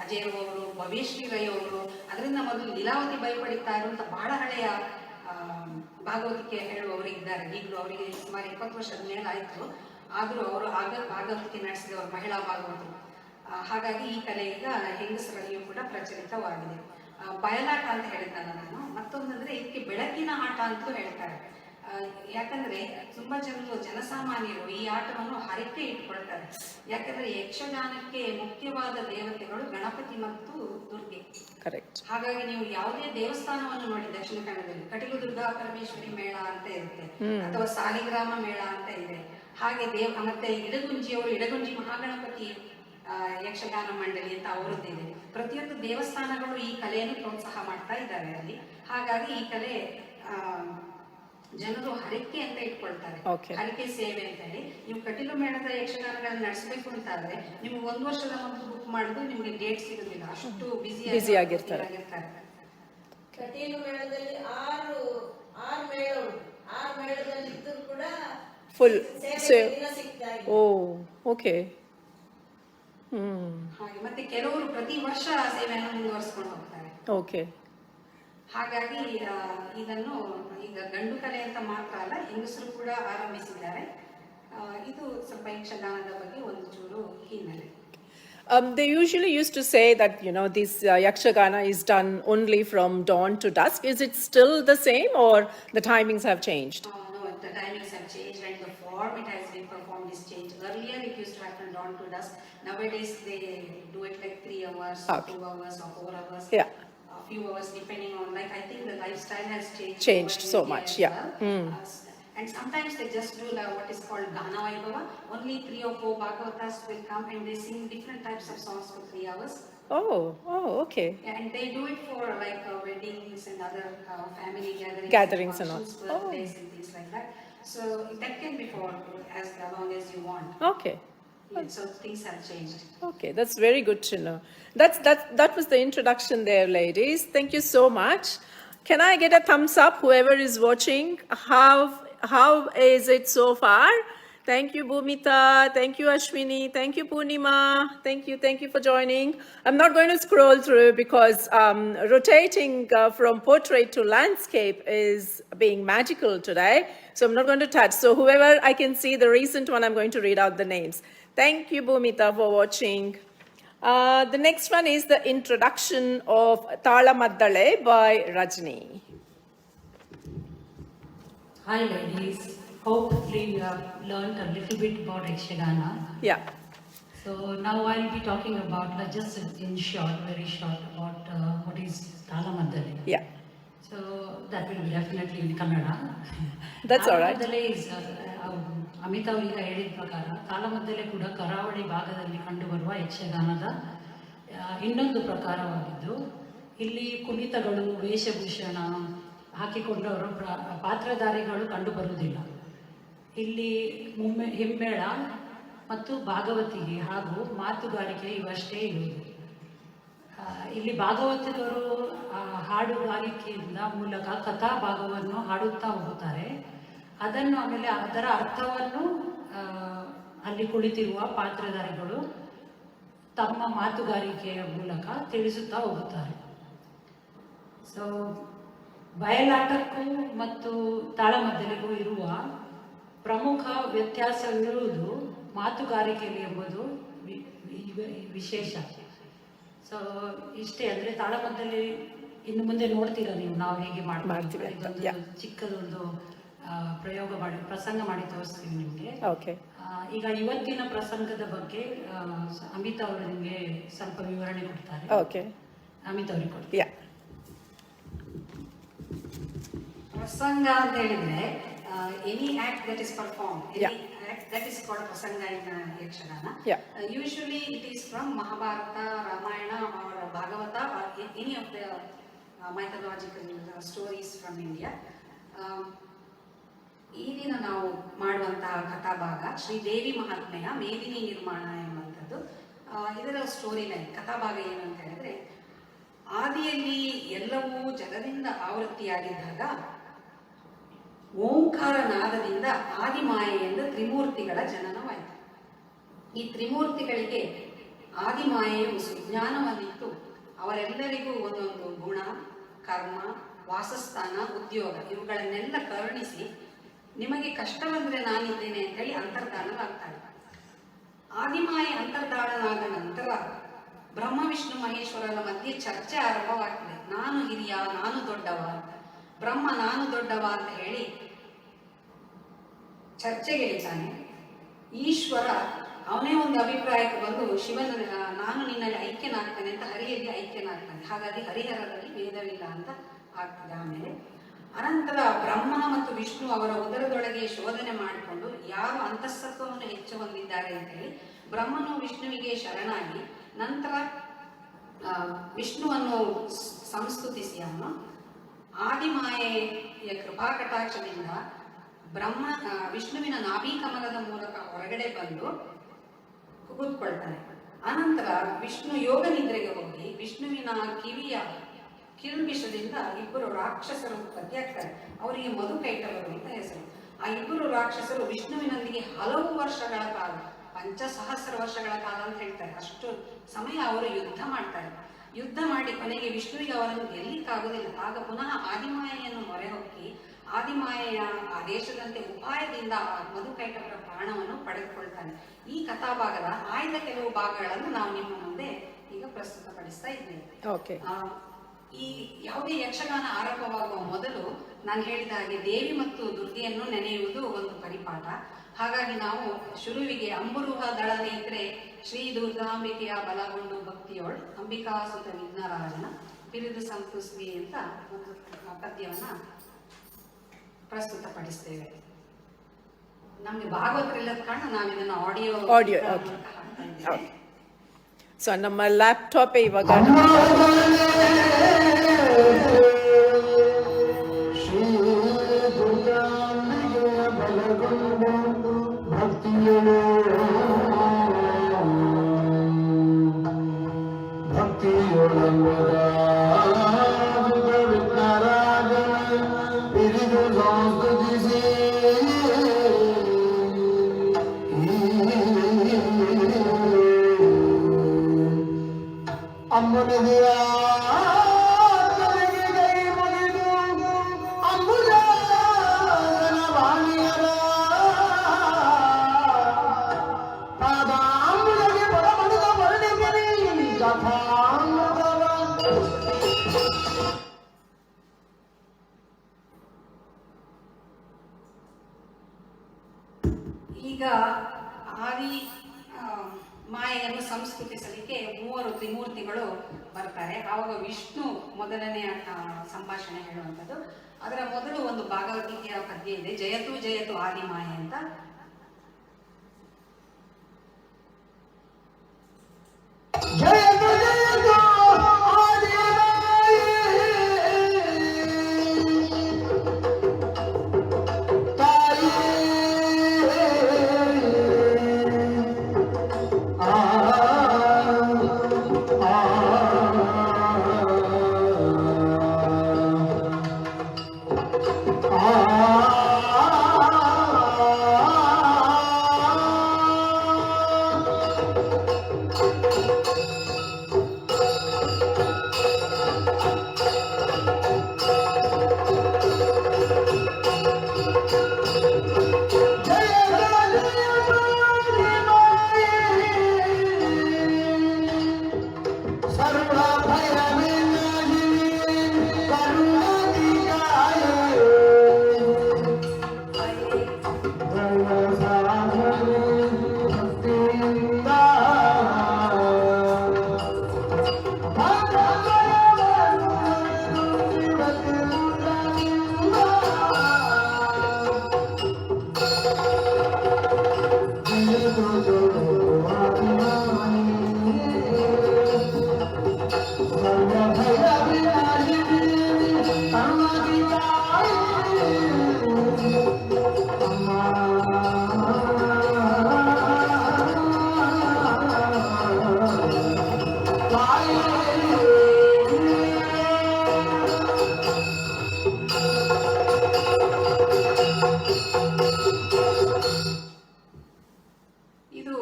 ಅಜಯ್ ಅವರು, ಭವ್ಯಶ್ರೀ ರೈ ಅವರು, ಅದರಿಂದ ಮೊದಲು ಲೀಲಾವತಿ ಬೈಪಡಿತಾರು ಅಂತ ಬಹಳ ಹಳೆಯ ಭಾಗವತಿಕೆ ಹೇಳುವವರು ಇದ್ದಾರೆ. ಈಗಲೂ ಅವರಿಗೆ ಸುಮಾರು 20 ವರ್ಷದ ಮೇಲೆ ಆಯ್ತು. ಆದ್ರೂ ಅವರು ಆಗ ಭಾಗವತಿಕೆ ನಡೆಸಿದವರು ಮಹಿಳಾ ಭಾಗವತರು. ಹಾಗಾಗಿ ಈ ಕಲೆ ಈಗ ಹೆಂಗಸರಲ್ಲಿಯೂ ಕೂಡ ಪ್ರಚಲಿತವಾಗಿದೆ. ಬಯಲಾಟ ಅಂತ ಹೇಳಿದ್ದಲ್ಲ ನಾನು. ಮತ್ತೊಂದಂದ್ರೆ ಇದಕ್ಕೆ ಬೆಳಕಿನ ಆಟ ಅಂತಲೂ ಹೇಳ್ತಾರೆ. ಯಾಕಂದ್ರೆ ತುಂಬಾ ಜನಸಾಮಾನ್ಯರು ಈ ಆಟವನ್ನು ಹರಕೆ ಇಟ್ಕೊಳ್ತಾರೆ. ಯಾಕಂದ್ರೆ ಯಕ್ಷಗಾನಕ್ಕೆ ಮುಖ್ಯವಾದ ದೇವತೆಗಳು ಗಣಪತಿ ಮತ್ತು ದುರ್ಗೆ. ಕರೆಕ್ಟ್. ಹಾಗಾಗಿ ನೀವು ಯಾವುದೇ ದೇವಸ್ಥಾನವನ್ನು ನೋಡಿ ದಕ್ಷಿಣ ಕನ್ನಡದಲ್ಲಿ ಕಟೀಲು ದುರ್ಗಾ ಪರಮೇಶ್ವರಿ ಮೇಳ ಅಂತ ಇರುತ್ತೆ, ಅಥವಾ ಸಾಲಿಗ್ರಾಮ ಮೇಳ ಅಂತ ಇದೆ. ಹಾಗೆ ಮತ್ತೆ ಇಡಗುಂಜಿ ಮಹಾಗಣಪತಿ ಯಕ್ಷಗಾನ ಮಂಡಳಿ ಅಂತ ಅವರದ್ದಿದೆ. ಪ್ರತಿಯೊಂದು ದೇವಸ್ಥಾನಗಳು ಈ ಕಲೆಯನ್ನು ಪ್ರೋತ್ಸಾಹ ಮಾಡ್ತಾ ಇದ್ದಾರೆ ಅಲ್ಲಿ. ಹಾಗಾಗಿ ಈ ಕಲೆ ಜನರು ಹರಕೆ ಅಂತ ಇಟ್ಕೊಳ್ತಾರೆ. ಹರಕೆ ಸೇವೆ ಅಂತ ಹೇಳಿ ನೀವು ಕಟೀಲು ಮೇಳದ ಯಕ್ಷಗಾನಗಳನ್ನ ನಡೆಸಬೇಕು ಅಂತ ಆದ್ರೆ ನಿಮ್ಗೆ 1 ವರ್ಷದ ಮೊದಲು ಬುಕ್ ಮಾಡಿದ್ರು ನಿಮ್ಗೆ ಡೇಟ್ ಸಿಗುದಿಲ್ಲ, ಅಷ್ಟು ಬಿಸಿ ಆಗಿರ್ತಾರೆ. ಕಟೀಲು ಮೇಳದಲ್ಲಿ 6 ಮೇಳ ಉಂಟು. 6 ಮೇಳದಲ್ಲಿ ಇದ್ದರೂ ಕೂಡ ಫುಲ್ ಸಿಗ್ತಾ ಇದೆ. ಓ ಓಕೆ. ಹಾಗೆ ಮತ್ತೆ ಕೆಲವರು ಪ್ರತಿ ವರ್ಷ ಸೇವೆಯನ್ನು ಮುಂದುವರಿಸಿಕೊಂಡು ಹೋಗ್ತಾರೆ. ಓಕೆ. ಹಾಗಾಗಿ ಇದನ್ನು ಈಗ ಗಂಡು ಕಲೆ ಅಂತ ಮಾತ್ರ ಅಲ್ಲ, ಹೆಂಗಸರು ಕೂಡ ಆರಂಭಿಸಿದ್ದಾರೆ. ಇದು ಸ್ವಲ್ಪ ಯಕ್ಷಗಾನದ ಬಗ್ಗೆ ಒಂದು ಚೂರು ಹಿನ್ನೆಲೆ. They usually used to say that, this Yakshagana is done only from dawn to dusk. Is it still the same or the timings have changed? No, the timings have changed and the form it has been performed is changed. Earlier it used to happen dawn to dusk. Nowadays they do it like 3 hours, 2 hours or 4 hours. Yeah. A few hours depending on, like, I think the lifestyle has changed so much. Yeah. And sometimes they just do what is called Gana Vaibhava. Only 3 or 4 Bhagavatas will come and they sing different types of songs for 3 hours. Oh, okay. Yeah, and they do it for like weddings and other family gatherings and all. Birthdays and things like that. So that can be for as long as you want. Okay. Yeah, so things have changed. Okay, that's very good to know. That was the introduction there, ladies. Thank you so much. Can I get a thumbs up, whoever is watching? How is it so far? Thank you, Bhumita. Thank you, Ashwini. Thank you, Purnima. Thank you for joining. I'm not going to scroll through because rotating from portrait to landscape is being magical today. So I'm not going to touch. So whoever I can see, the recent one, I'm going to read out the names. Thank you, Bhumita, for watching. The next one is the introduction of Talamaddale by Rajni. Hi ladies, hopefully you have learned a little bit about Yakshagana. Yeah. So now I'll be talking about, just in short, very short, about what is Talamaddale. Yeah. So that will be definitely in Kannada. That's all right. Talamaddale is, Amita ಅವರಿಗೆ ಹೇಳಿದ ಪ್ರಕಾರ ತಾಳಮದ್ದಲೆ ಕೂಡ ಕರಾವಳಿ ಭಾಗದಲ್ಲಿ ಕಂಡುಬರುವ ಯಕ್ಷಗಾನದ ಇನ್ನೊಂದು ಪ್ರಕಾರವಾಗಿದ್ದು, ಇಲ್ಲಿ ಕುಣಿತಗಳು, ವೇಷಭೂಷಣ ಹಾಕಿಕೊಂಡವರು ಪಾತ್ರಧಾರಿಗಳು ಕಂಡುಬರುವುದಿಲ್ಲ. ಇಲ್ಲಿ ಹಿಮ್ಮೇಳ ಮತ್ತು ಭಾಗವತಿಗೆ ಹಾಗೂ ಮಾತುಗಾರಿಕೆ ಇವಷ್ಟೇ ಇರುವುದು. ಇಲ್ಲಿ ಭಾಗವತಿಗರು ಹಾಡುಗಾರಿಕೆಯಿಂದ ಮೂಲಕ ಕಥಾ ಭಾಗವನ್ನು ಹಾಡುತ್ತಾ ಹೋಗುತ್ತಾರೆ. ಅದನ್ನು ಆಮೇಲೆ ಅದರ ಅರ್ಥವನ್ನು ಅಲ್ಲಿ ಕುಳಿತಿರುವ ಪಾತ್ರಧಾರಿಗಳು ತಮ್ಮ ಮಾತುಗಾರಿಕೆಯ ಮೂಲಕ ತಿಳಿಸುತ್ತಾ ಹೋಗುತ್ತಾರೆ. ಸೊ ಬಯಲಾಟಕ್ಕೂ ಮತ್ತು ತಾಳಮದ್ದಲೆಗೂ ಇರುವ ಪ್ರಮುಖ ವ್ಯತ್ಯಾಸವಿರುವುದು ಮಾತುಗಾರಿಕೆಯಲ್ಲಿ ಎಂಬುದು ವಿಶೇಷ. ಸೊ ಇಷ್ಟೇ. ಅಂದರೆ ತಾಳಮದ್ದಲೆ ಇನ್ನು ಮುಂದೆ ನೋಡ್ತೀರಾ ನೀವು, ನಾವು ಹೇಗೆ ಮಾಡ್ತೀವಿ. ಚಿಕ್ಕದೊಂದು ಪ್ರಸಂಗ ಮಾಡಿ ತೋರಿಸ್ತೀವಿ ನಿಮಗೆ. ಈಗ ಇವತ್ತಿನ ಪ್ರಸಂಗದ ಬಗ್ಗೆ ಅಮಿತಾ ಅವರು ನಿಮಗೆ ಸ್ವಲ್ಪ ವಿವರಣೆ ಕೊಡ್ತಾರೆ. ಅಮಿತಾ ಅವ್ರಿಗೆ ಕೊಡ್ತೀವಿ. ಪ್ರಸಂಗ ಅಂತ ಹೇಳಿದ್ರೆ any act that is perform, any act that is called Prasanga in Yakshagana. Usually it is from Mahabharata, Ramayana or Bhagavata or any of the mythological stories from India. ಈ ದಿನ ನಾವು ಮಾಡುವಂತಹ ಕಥಾಭಾಗ ಶ್ರೀದೇವಿ ಮಹಾತ್ಮೆಯ ಮೇದಿನಿ ನಿರ್ಮಾಣ ಎಂಬಂಥದ್ದು. ಇದರ ಸ್ಟೋರಿ ಲೈನ್, ಕಥಾಭಾಗ ಏನು ಅಂತ ಹೇಳಿದ್ರೆ, ಆದಿಯಲ್ಲಿ ಎಲ್ಲವೂ ಜಗದಿಂದ ಆವೃತ್ತಿಯಾಗಿದ್ದಾಗ ಓಂಕಾರ ನಾದದಿಂದ ಆದಿಮಾಯೆಯಿಂದ ತ್ರಿಮೂರ್ತಿಗಳ ಜನನವಾಯಿತು. ಈ ತ್ರಿಮೂರ್ತಿಗಳಿಗೆ ಆದಿಮಾಯೆಯು ಸುಜ್ಞಾನವನ್ನಿತ್ತು ಅವರೆಲ್ಲರಿಗೂ ಒಂದೊಂದು ಗುಣ, ಕರ್ಮ, ವಾಸಸ್ಥಾನ, ಉದ್ಯೋಗ ಇವುಗಳನ್ನೆಲ್ಲ ಕರುಣಿಸಿ ನಿಮಗೆ ಕಷ್ಟ ಬಂದ್ರೆ ನಾನಿದ್ದೇನೆ ಅಂತ ಹೇಳಿ ಅಂತರ್ಧಾನವಾಗ್ತಾಳೆ. ಆದಿಮಾಯೆ ಅಂತರ್ಧಾನವಾದ ನಂತರ ಬ್ರಹ್ಮ ವಿಷ್ಣು ಮಹೇಶ್ವರರ ಮಧ್ಯೆ ಚರ್ಚೆ ಆರಂಭವಾಗ್ತದೆ. ನಾನು ಹಿರಿಯ, ನಾನು ದೊಡ್ಡವ, ಬ್ರಹ್ಮ ನಾನು ದೊಡ್ಡವ ಅಂತ ಹೇಳಿ ಚರ್ಚೆಗಿಳಿತಾನೆ. ಈಶ್ವರ ಅವನೇ ಒಂದು ಅಭಿಪ್ರಾಯಕ್ಕೆ ಬಂದು ಶಿವನ ನಾನು ನಿನ್ನಲ್ಲಿ ಐಕ್ಯನಾಗ್ತೇನೆ ಅಂತ ಹರಿಯಲ್ಲಿ ಐಕ್ಯನಾಗ್ತಾನೆ. ಹಾಗಾಗಿ ಹರಿಹರದಲ್ಲಿ ಭೇದವಿಲ್ಲ ಅಂತ ಆಗ್ತದೆ. ಆಮೇಲೆ ಅನಂತರ ಬ್ರಹ್ಮ ಮತ್ತು ವಿಷ್ಣು ಅವರ ಉದರದೊಳಗೆ ಶೋಧನೆ ಮಾಡಿಕೊಂಡು ಯಾರು ಅಂತಃಸತ್ವವನ್ನು ಹೆಚ್ಚು ಹೊಂದಿದ್ದಾರೆ ಅಂತೇಳಿ ಬ್ರಹ್ಮನು ವಿಷ್ಣುವಿಗೆ ಶರಣಾಗಿ ನಂತರ ವಿಷ್ಣುವನ್ನು ಸಂಸ್ತುತಿಸಿ ಅವನು ಆದಿಮಾಯೆಯ ಕೃಪಾ ಕಟಾಕ್ಷದಿಂದ ವಿಷ್ಣುವಿನ ನಾಭಿ ಕಮಲದ ಮೂಲಕ ಹೊರಗಡೆ ಬಂದು ಕೂತ್ಕೊಳ್ತಾನೆ. ಅನಂತರ ವಿಷ್ಣು ಯೋಗ ನಿದ್ರೆಗೆ ಹೋಗಿ ವಿಷ್ಣುವಿನ ಕಿವಿಯ ಕಿರುಬಿಷದಿಂದ ಇಬ್ಬರು ರಾಕ್ಷಸರು ಉತ್ಪತ್ತಿಯಾಗ್ತಾರೆ. ಅವರಿಗೆ ಮಧುಕೈಟವರು ಅಂತ ಹೆಸರು. ಆ ಇಬ್ಬರು ರಾಕ್ಷಸರು ವಿಷ್ಣುವಿನೊಂದಿಗೆ ಹಲವು ವರ್ಷಗಳ ಕಾಲ, 5,000 ವರ್ಷಗಳ ಕಾಲ ಅಂತ ಹೇಳ್ತಾರೆ, ಅಷ್ಟು ಸಮಯ ಅವರು ಯುದ್ಧ ಮಾಡ್ತಾರೆ. ಯುದ್ಧ ಮಾಡಿ ಕೊನೆಗೆ ವಿಷ್ಣುವಿಗೆ ಅವರನ್ನು ಗೆಲ್ಲಿಕ್ಕಾಗುವುದಿಲ್ಲ. ಆಗ ಪುನಃ ಆದಿಮಾಯೆಯನ್ನು ಮೊರೆ ಹೊಕ್ಕಿ ಆದಿಮಾಯೆಯ ಆದೇಶದಂತೆ ಉಪಾಯದಿಂದ ಮಧುಕೈಟವರ ಪ್ರಾಣವನ್ನು ಪಡೆದುಕೊಳ್ತಾನೆ. ಈ ಕಥಾಭಾಗದ ಆಯ್ದ ಕೆಲವು ಭಾಗಗಳನ್ನು ನಾವು ನಿಮ್ಮ ಮುಂದೆ ಈಗ ಪ್ರಸ್ತುತಪಡಿಸ್ತಾ ಇದ್ದೇವೆ. ಈ ಯಾವುದೇ ಯಕ್ಷಗಾನ ಆರಂಭವಾಗುವ ಮೊದಲು ನಾನು ಹೇಳಿದ ಹಾಗೆ ದೇವಿ ಮತ್ತು ದುರ್ಗೆಯನ್ನು ನೆನೆಯುವುದು ಒಂದು ಪರಿಪಾಠ. ಹಾಗಾಗಿ ನಾವು ಶುರುವಿಗೆ ಅಂಬುರುಹ ದಳನೆ ಇದ್ರೆ ಶ್ರೀ ದುರ್ಗಾಂಬಿಕೆಯ ಬಲಗೊಂಡು ಭಕ್ತಿಯೋಳ್ ಅಂಬಿಕಾ ಸುತ ವಿಘ್ನರಾಜನ ಬಿರುದು ಸಂತುಸ್ವಿ ಅಂತ ಒಂದು ಪದ್ಯವನ್ನ ಪ್ರಸ್ತುತಪಡಿಸ್ತೇವೆ. ನಮ್ಗೆ ಭಾಗವತರಿಲ್ಲದ ಕಾರಣ ನಾವು ಇದನ್ನು ಆಡಿಯೋ ಸೊ ನಮ್ಮ ಲ್ಯಾಪ್ಟಾಪ್ ಇವಾಗ ಈಗ ಆದಿ ಮಾಯೆಯನ್ನು ಸಂಸ್ಕೃತಿಸಲಿಕ್ಕೆ 3 ತ್ರಿಮೂರ್ತಿಗಳು ಬರ್ತಾರೆ. ಆವಾಗ ವಿಷ್ಣು ಮೊದಲನೆಯ ಸಂಭಾಷಣೆ ಹೇಳುವಂಥದ್ದು. ಅದರ ಮೊದಲು ಒಂದು ಭಾಗವತಿಕೆಯ ಪದ್ಯ ಇದೆ, ಜಯತು ಜಯತು ಆದಿ ಮಾಯೆ ಅಂತ.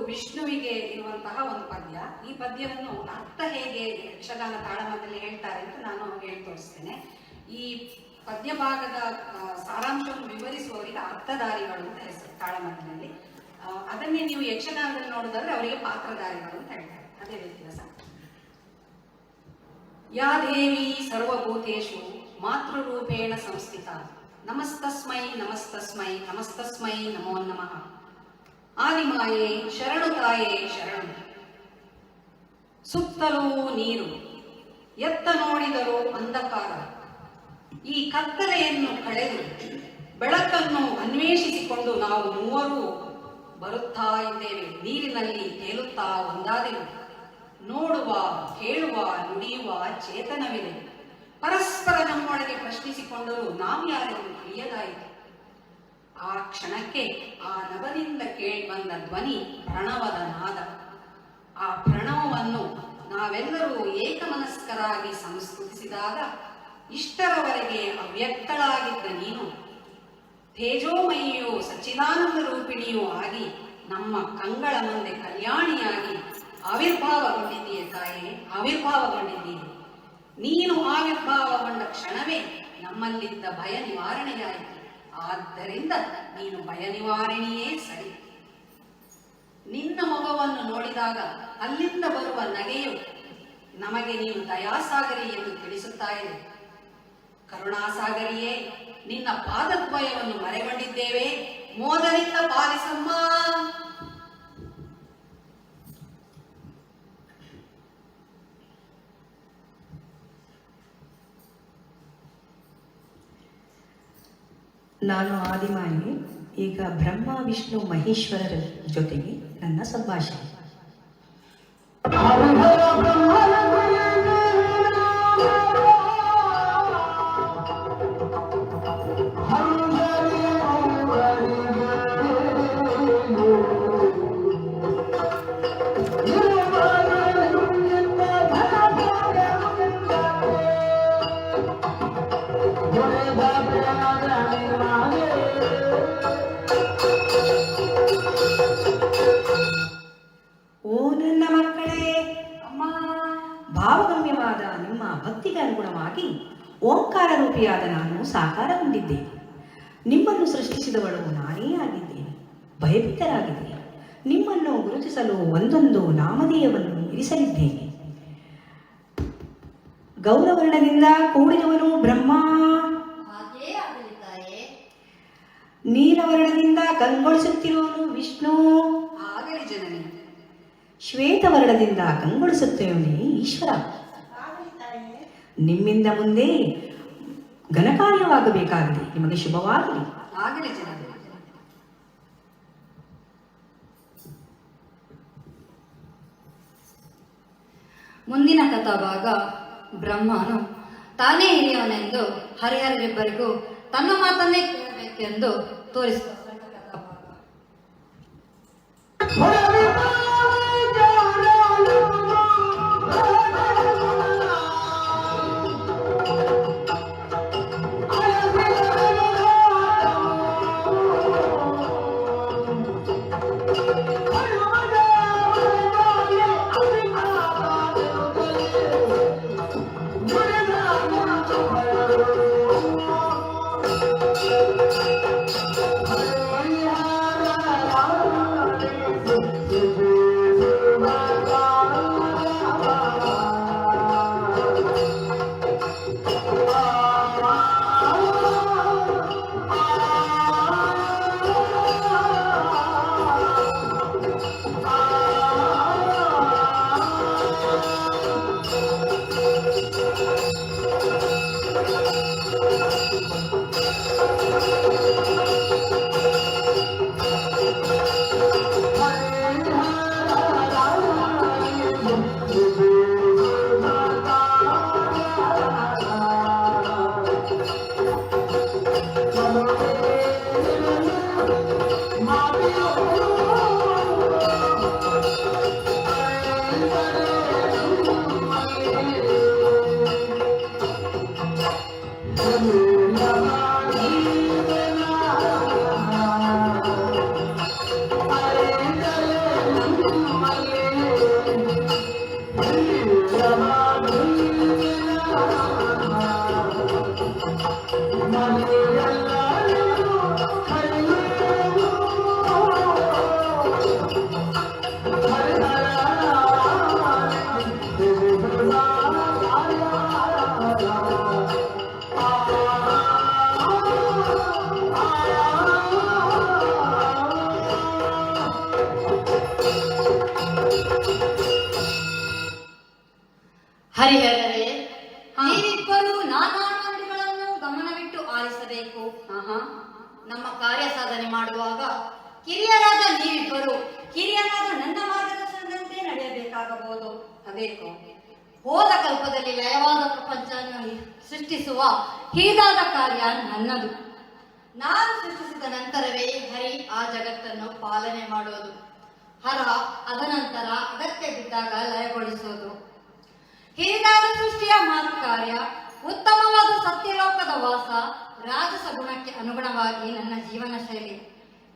ವಿಷ್ಣುವಿಗೆ ಇರುವಂತಹ ಒಂದು ಪದ್ಯ. ಈ ಪದ್ಯವನ್ನು ಅರ್ಥ ಹೇಗೆ ಯಕ್ಷಗಾನ ತಾಳಮದ್ದಲೆ ಹೇಳ್ತಾರೆ ಅಂತ ನಾನು ಹೇಳಿ ತೋರಿಸ್ತೇನೆ. ಈ ಪದ್ಯ ಭಾಗದ ಸಾರಾಂಶವನ್ನು ವಿವರಿಸುವವರಿಗೆ ಅರ್ಥಧಾರಿಗಳು ಅಂತ ಹೆಸರು ತಾಳಮದ್ದಲೆಯಲ್ಲಿ. ಅದನ್ನೇ ನೀವು ಯಕ್ಷಗಾನದಲ್ಲಿ ನೋಡಿದ್ರೆ ಅವರಿಗೆ ಪಾತ್ರಧಾರಿಗಳು ಅಂತ ಹೇಳ್ತಾರೆ. ಅದೇ ವ್ಯತ್ಯಾಸ. ಯಾ ದೇವಿ ಸರ್ವಭೂತೇಷು ಮಾತೃರೂಪೇಣ ಸಂಸ್ಥಿತ ನಮಸ್ತಸ್ಮೈ ನಮಸ್ತಸ್ಮೈ ನಮಸ್ತಸ್ಮೈ ನಮೋ ನಮಃ. ಆದಿಮಾಯೇ ಶರಣು ತಾಯೇ ಶರಣು. ಸುತ್ತಲೂ ನೀರು, ಎತ್ತ ನೋಡಿದರೂ ಅಂಧಕಾರ. ಈ ಕತ್ತಲೆಯನ್ನು ಕಳೆದು ಬೆಳಕನ್ನು ಅನ್ವೇಷಿಸಿಕೊಂಡು ನಾವು ಮೂವರು ಬರುತ್ತಾ ಇದ್ದೇವೆ. ನೀರಿನಲ್ಲಿ ತೇಲುತ್ತಾ ಒಂದಾದೆವು. ನೋಡುವ, ಕೇಳುವ, ನುಡಿಯುವ ಚೇತನವಿದೆ. ಪರಸ್ಪರ ನಮ್ಮೊಳಗೆ ಪ್ರಶ್ನಿಸಿಕೊಂಡರೂ ನಾವು ಯಾರೆಂದು ತಿಳಿಯದಾಯಿತು. ಆ ಕ್ಷಣಕ್ಕೆ ಆ ನಭದಿಂದ ಕೇಳಿ ಬಂದ ಧ್ವನಿ ಪ್ರಣವದ ನಾದ. ಆ ಪ್ರಣವವನ್ನು ನಾವೆಲ್ಲರೂ ಏಕಮನಸ್ಕರಾಗಿ ಸಂಸ್ಕೃತಿಸಿದಾಗ ಇಷ್ಟರವರೆಗೆ ಅವ್ಯಕ್ತಳಾಗಿದ್ದ ನೀನು ತೇಜೋಮಯಿಯೂ ಸಚ್ಚಿದಾನಂದ ರೂಪಿಣಿಯೂ ಆಗಿ ನಮ್ಮ ಕಂಗಳ ಮುಂದೆ ಕಲ್ಯಾಣಿಯಾಗಿ ಆವಿರ್ಭಾವಗೊಂಡಿದ್ದೀಯ ತಾಯೇ, ಆವಿರ್ಭಾವಗೊಂಡಿದ್ದೀಯ. ನೀನು ಆವಿರ್ಭಾವಗೊಂಡ ಕ್ಷಣವೇ ನಮ್ಮಲ್ಲಿದ್ದ ಭಯ ನಿವಾರಣೆಯಾಯಿತು. ಆದ್ದರಿಂದ ನೀನು ಭಯ ನಿವಾರಣೆಯೇ ಸರಿ. ನಿನ್ನ ಮೊಗವನ್ನು ನೋಡಿದಾಗ ಅಲ್ಲಿಂದ ಬರುವ ನಗೆಯು ನಮಗೆ ನೀನು ದಯಾಸಾಗರಿ ಎಂದು ತಿಳಿಸುತ್ತಾ ಇದೆ. ಕರುಣಾಸಾಗರಿಯೇ, ನಿನ್ನ ಪಾದದ್ವಯವನ್ನು ಮರೆಗೊಂಡಿದ್ದೇವೆ, ಮೋದದಿಂದ ಪಾಲಿಸಮ್ಮ. ನಾನು ಆದಿಮಾಯಿ. ಈಗ ಬ್ರಹ್ಮ ವಿಷ್ಣು ಮಹೇಶ್ವರರ ಜೊತೆಗೆ ನನ್ನ ಸಂಭಾಷಣೆ. ಓ ನನ್ನ ಮಕ್ಕಳೇ, ಭಾವಗಮ್ಯವಾದ ನಿಮ್ಮ ಭಕ್ತಿಗೆ ಅನುಗುಣವಾಗಿ ಓಂಕಾರ ರೂಪಿಯಾದ ನಾನು ಸಾಕಾರಗೊಂಡಿದ್ದೇನೆ. ನಿಮ್ಮನ್ನು ಸೃಷ್ಟಿಸಿದವಳು ನಾನೇ ಆಗಿದ್ದೇನೆ. ಭಯಭೀತರಾಗಿದ್ದೇನೆ. ನಿಮ್ಮನ್ನು ಗುರುತಿಸಲು ಒಂದೊಂದು ನಾಮಧೇಯವನ್ನು ಇರಿಸಲಿದ್ದೇನೆ. ಗೌರವರ್ಣದಿಂದ ಕೂಡಿದವನು ಬ್ರಹ್ಮ. ನೀಲವರ್ಣದಿಂದ ಕಂಗೊಳಿಸುತ್ತಿರುವವನು ವಿಷ್ಣು. ಆಗಲಿ ಜನನಿ. ಶ್ವೇತವರ್ಣದಿಂದ ಕಂಗೊಳಿಸುತ್ತೇವನೇ ಈಶ್ವರ. ನಿಮ್ಮಿಂದ ಮುಂದೆ ಘನಕಾರ್ಯವಾಗಬೇಕಾಗಿದೆ. ನಿಮಗೆ ಶುಭವಾಗಲಿ. ಆಗಲಿ ಜನನಿ. ಮುಂದಿನ ಕಥಾಭಾಗ ಬ್ರಹ್ಮನು ತಾನೇ ಹಿರಿಯವನೆಂದು ಹರಿಹರರಿಬ್ಬರಿಗೂ ತನ್ನ ಮಾತನ್ನೇ ಕೇಳಬೇಕೆಂದು ತೋರಿಸಿದ ಹರಿಹರರೇ, ನೀವಿಬ್ಬರು ನಾನಾಡುವ ನುಡಿಗಳನ್ನು ಗಮನವಿಟ್ಟು ಆಲಿಸಬೇಕು. ನಮ್ಮ ಕಾರ್ಯ ಸಾಧನೆ ಮಾಡುವಾಗ ಕಿರಿಯರಾದ ನೀವಿಬ್ಬರು ಕಿರಿಯರಾದ ನನ್ನ ಮಾರ್ಗದರ್ಶನದಂತೆ ನಡೆಯಬೇಕಾಗಬಹುದು. ಅದೇಕೋ ಹೋದ ಕಲ್ಪದಲ್ಲಿ ಲಯವಾದ ಪ್ರಪಂಚವನ್ನು ಸೃಷ್ಟಿಸುವ ಹಿರಿದಾದ ಕಾರ್ಯ ನನ್ನದು. ನಾನು ಸೃಷ್ಟಿಸಿದ ನಂತರವೇ ಹರಿ ಆ ಜಗತ್ತನ್ನು ಪಾಲನೆ ಮಾಡುವುದು. ಹರ ಅದನಂತರ ಅಗತ್ಯ ಬಿದ್ದಾಗ ಲಯಗೊಳಿಸುವುದು. ಹಿರಿದಾದ ಸೃಷ್ಟಿಯ ಮಾತು ಕಾರ್ಯ, ಉತ್ತಮವಾದ ಸತ್ಯಲೋಕದ ವಾಸ, ರಾಜಸ ಗುಣಕ್ಕೆ ಅನುಗುಣವಾಗಿ ನನ್ನ ಜೀವನ ಶೈಲಿ.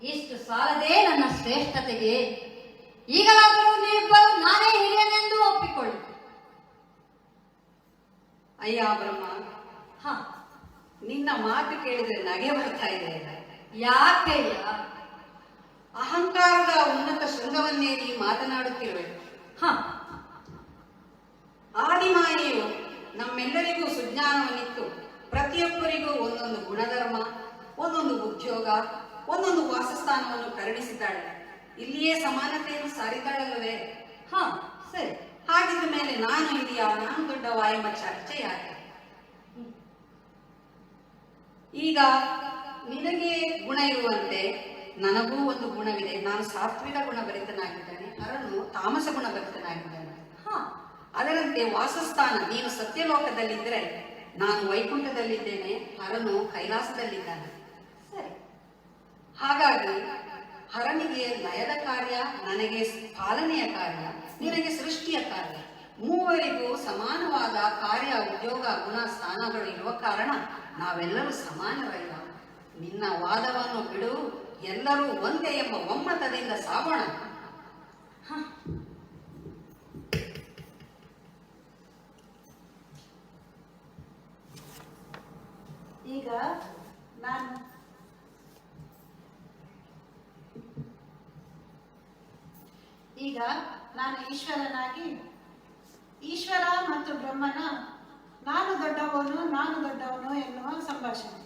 ಇಷ್ಟು ಸಾಲದೇ ನನ್ನ ಶ್ರೇಷ್ಠತೆಗೆ. ಈಗಲಾದರೂ ನೀವಿಬ್ಬರು ನಾನೇ ಹಿರಿಯನೆಂದು ಒಪ್ಪಿಕೊಳ್ಳಿ. ಅಯ್ಯ ಬ್ರಹ್ಮ, ನಿನ್ನ ಮಾತು ಕೇಳಿದ್ರೆ ನಗೆ ಬರ್ತಾ ಇದೆ. ಯಾಕಯ್ಯ? ಅಹಂಕಾರದ ಉನ್ನತ ಶೃಂಗವನ್ನೇರಿ ಮಾತನಾಡುತ್ತಿರುವೆ. ಆದಿಮಾಯೆಯು ನಮ್ಮೆಲ್ಲರಿಗೂ ಸುಜ್ಞಾನವನ್ನಿತ್ತು. ಪ್ರತಿಯೊಬ್ಬರಿಗೂ ಒಂದೊಂದು ಗುಣಧರ್ಮ, ಒಂದೊಂದು ಉದ್ಯೋಗ, ಒಂದೊಂದು ವಾಸಸ್ಥಾನವನ್ನು ಕರುಣಿಸಿದ್ದಾಳೆ. ಇಲ್ಲಿಯೇ ಸಮಾನತೆಯನ್ನು ಸಾರಿದ್ದಾಳಲ್ಲವೇ? ಸರಿ. ಹಾಗಿದ್ದ ಮೇಲೆ ನಾನು ಹಿರಿಯ, ನಾನು ದೊಡ್ಡವ ಎಂಬ ಚರ್ಚೆ ಯಾಕೆ? ಈಗ ನಿನಗೆ ಗುಣ ಇರುವಂತೆ ನನಗೂ ಒಂದು ಗುಣವಿದೆ. ನಾನು ಸಾತ್ವಿಕ ಗುಣ ಭರಿತನಾಗಿದ್ದೇನೆ, ಹರನು ತಾಮಸ ಗುಣ ಭರಿತನಾಗಿದ್ದಾನೆ. ಅದರಂತೆ ವಾಸಸ್ಥಾನ, ನೀನು ಸತ್ಯಲೋಕದಲ್ಲಿದ್ದರೆ ನಾನು ವೈಕುಂಠದಲ್ಲಿದ್ದೇನೆ, ಹರನು ಕೈಲಾಸದಲ್ಲಿದ್ದಾನೆ. ಸರಿ. ಹಾಗಾಗಿ ಹರನಿಗೆ ಲಯದ ಕಾರ್ಯ, ನನಗೆ ಪಾಲನೆಯ ಕಾರ್ಯ, ನಿನಗೆ ಸೃಷ್ಟಿಯ ಕಾರ್ಯ. ಮೂವರಿಗೂ ಸಮಾನವಾದ ಕಾರ್ಯ, ಉದ್ಯೋಗ, ಗುಣ, ಸ್ಥಾನಗಳು ಇರುವ ಕಾರಣ ನಾವೆಲ್ಲರೂ ಸಮಾನರಲ್ಲ. ನಿನ್ನ ವಾದವನ್ನು ಬಿಡು, ಎಲ್ಲರೂ ಒಂದೇ ಎಂಬ ಒಮ್ಮತದಿಂದ ಸಾಗೋಣ. ಈಗ ನಾನು ಈಶ್ವರನಾಗಿ ಈಶ್ವರ ಮತ್ತು ಬ್ರಹ್ಮನ ನಾನು ದೊಡ್ಡವನು ಎನ್ನುವ ಸಂಭಾಷಣೆ.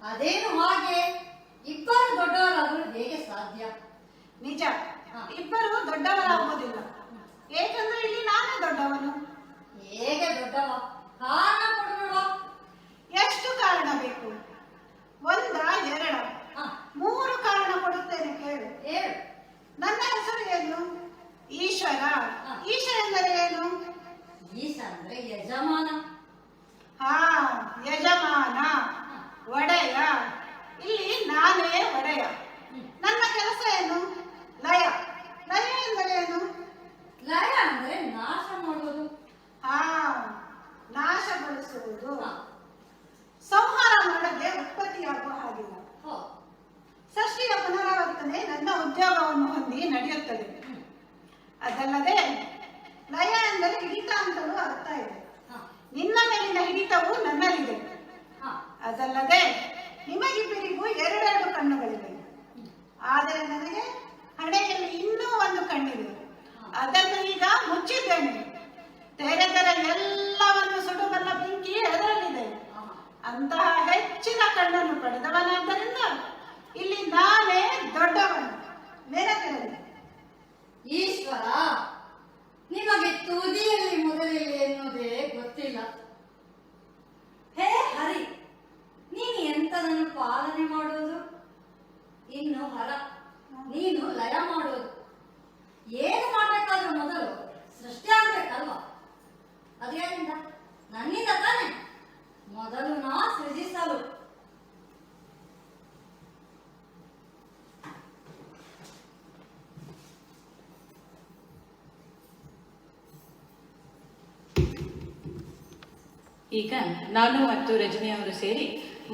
ಅದೇನು ಹಾಗೆ? ಇಬ್ಬರು ದೊಡ್ಡವರಾದರೂ ಹೇಗೆ ಸಾಧ್ಯ? ನಿಜ, ಇಬ್ಬರು ದೊಡ್ಡವರಾಗುವುದಿಲ್ಲ. ಏಕೆಂದ್ರೆ ಇಲ್ಲಿ ನಾನೇ ದೊಡ್ಡವನು. ಹೇಗೆ ದೊಡ್ಡವ? ಕಾರಣ ಕೊಡು ನೋಡುವ. ಎಷ್ಟು ಕಾರಣ ಬೇಕು? ಒಂದ, ಎರಡ, 3 ಕಾರಣ ಕೊಡುತ್ತೇನೆ, ಕೇಳು. ನನ್ನ ಹೆಸರು ಏನು? ಈಶ್ವರ. ಈಶ ಎಂದರೆ ಏನು? ಈಶ ಅಂದ್ರೆ ಯಜಮಾನ. ಯಜಮಾನ, ಒಡೆಯ. ಇಲ್ಲಿ ನಾನೇ ಒಡೆಯ. ನನ್ನ ಕೆಲಸ ಏನು? ಲಯ. ಲಯ ಎಂದರೆ ಏನು? ಲಯ ಅಂದ್ರೆ ನಾಶ ಮಾಡುವುದು. ನಾಶಗೊಳಿಸುವುದು. ಸಂಹಾರ ಮಾಡದೆ ಉತ್ಪತ್ತಿಯಾಗುವ ಹಾಗಿಲ್ಲ. ಸೃಷ್ಟಿಯ ಪುನರಾವರ್ತನೆ ನನ್ನ ಉದ್ಯೋಗವನ್ನು ಹೊಂದಿ ನಡೆಯುತ್ತದೆ. ಅದಲ್ಲದೆ ಲಯ ಎಂದರೆ ಹಿಡಿತ ಅಂತಲೂ ಅರ್ಥ ಇದೆ. ನಿನ್ನ ಮೇಲಿನ ಹಿಡಿತವು ನನ್ನಲ್ಲಿದೆ. ಅದಲ್ಲದೆ ನಿಮಗಿಬ್ಬರಿಗೂ 2 ಕಣ್ಣುಗಳಿವೆ. ಆದರೆ ನನಗೆ ಹಣೆಯಲ್ಲಿ ಇನ್ನೂ ಒಂದು ಕಣ್ಣಿದೆ. ಅಂತಹ ಹೆಚ್ಚಿನ ಕಣ್ಣನ್ನು ಪಡೆದವನಾದ್ದರಿಂದ ಇಲ್ಲಿ ನಾನೇ ದೊಡ್ಡವನು. ನೆನಪಿರಲಿ. ಈಶ್ವರ, ನಿಮಗೆ ತುದಿಯಲ್ಲಿ ಮೊದಲಿಲ್ಲ ಎನ್ನುವುದೇ ಗೊತ್ತಿಲ್ಲ. ಹೇ ಹರಿ, ನೀನು ಎಂತದನ್ನು ಪಾಲನೆ ಮಾಡುವುದು? ಇನ್ನು ಹರ, ನೀನು ಲಯ ಮಾಡುವುದು. ಏನು ಮಾಡಬೇಕಾದ್ರೂ ಮೊದಲು ಸೃಷ್ಟಿ ಆಗ್ಬೇಕಲ್ವಾ? ಅದೇನಿಂದ? ನನ್ನಿಂದ ತಾನೆ. ಮೊದಲು ನಾ ಸೃಜಿಸಲು. ಈಗ ನಾನು ಮತ್ತು ರಜನಿ ಅವರು ಸೇರಿ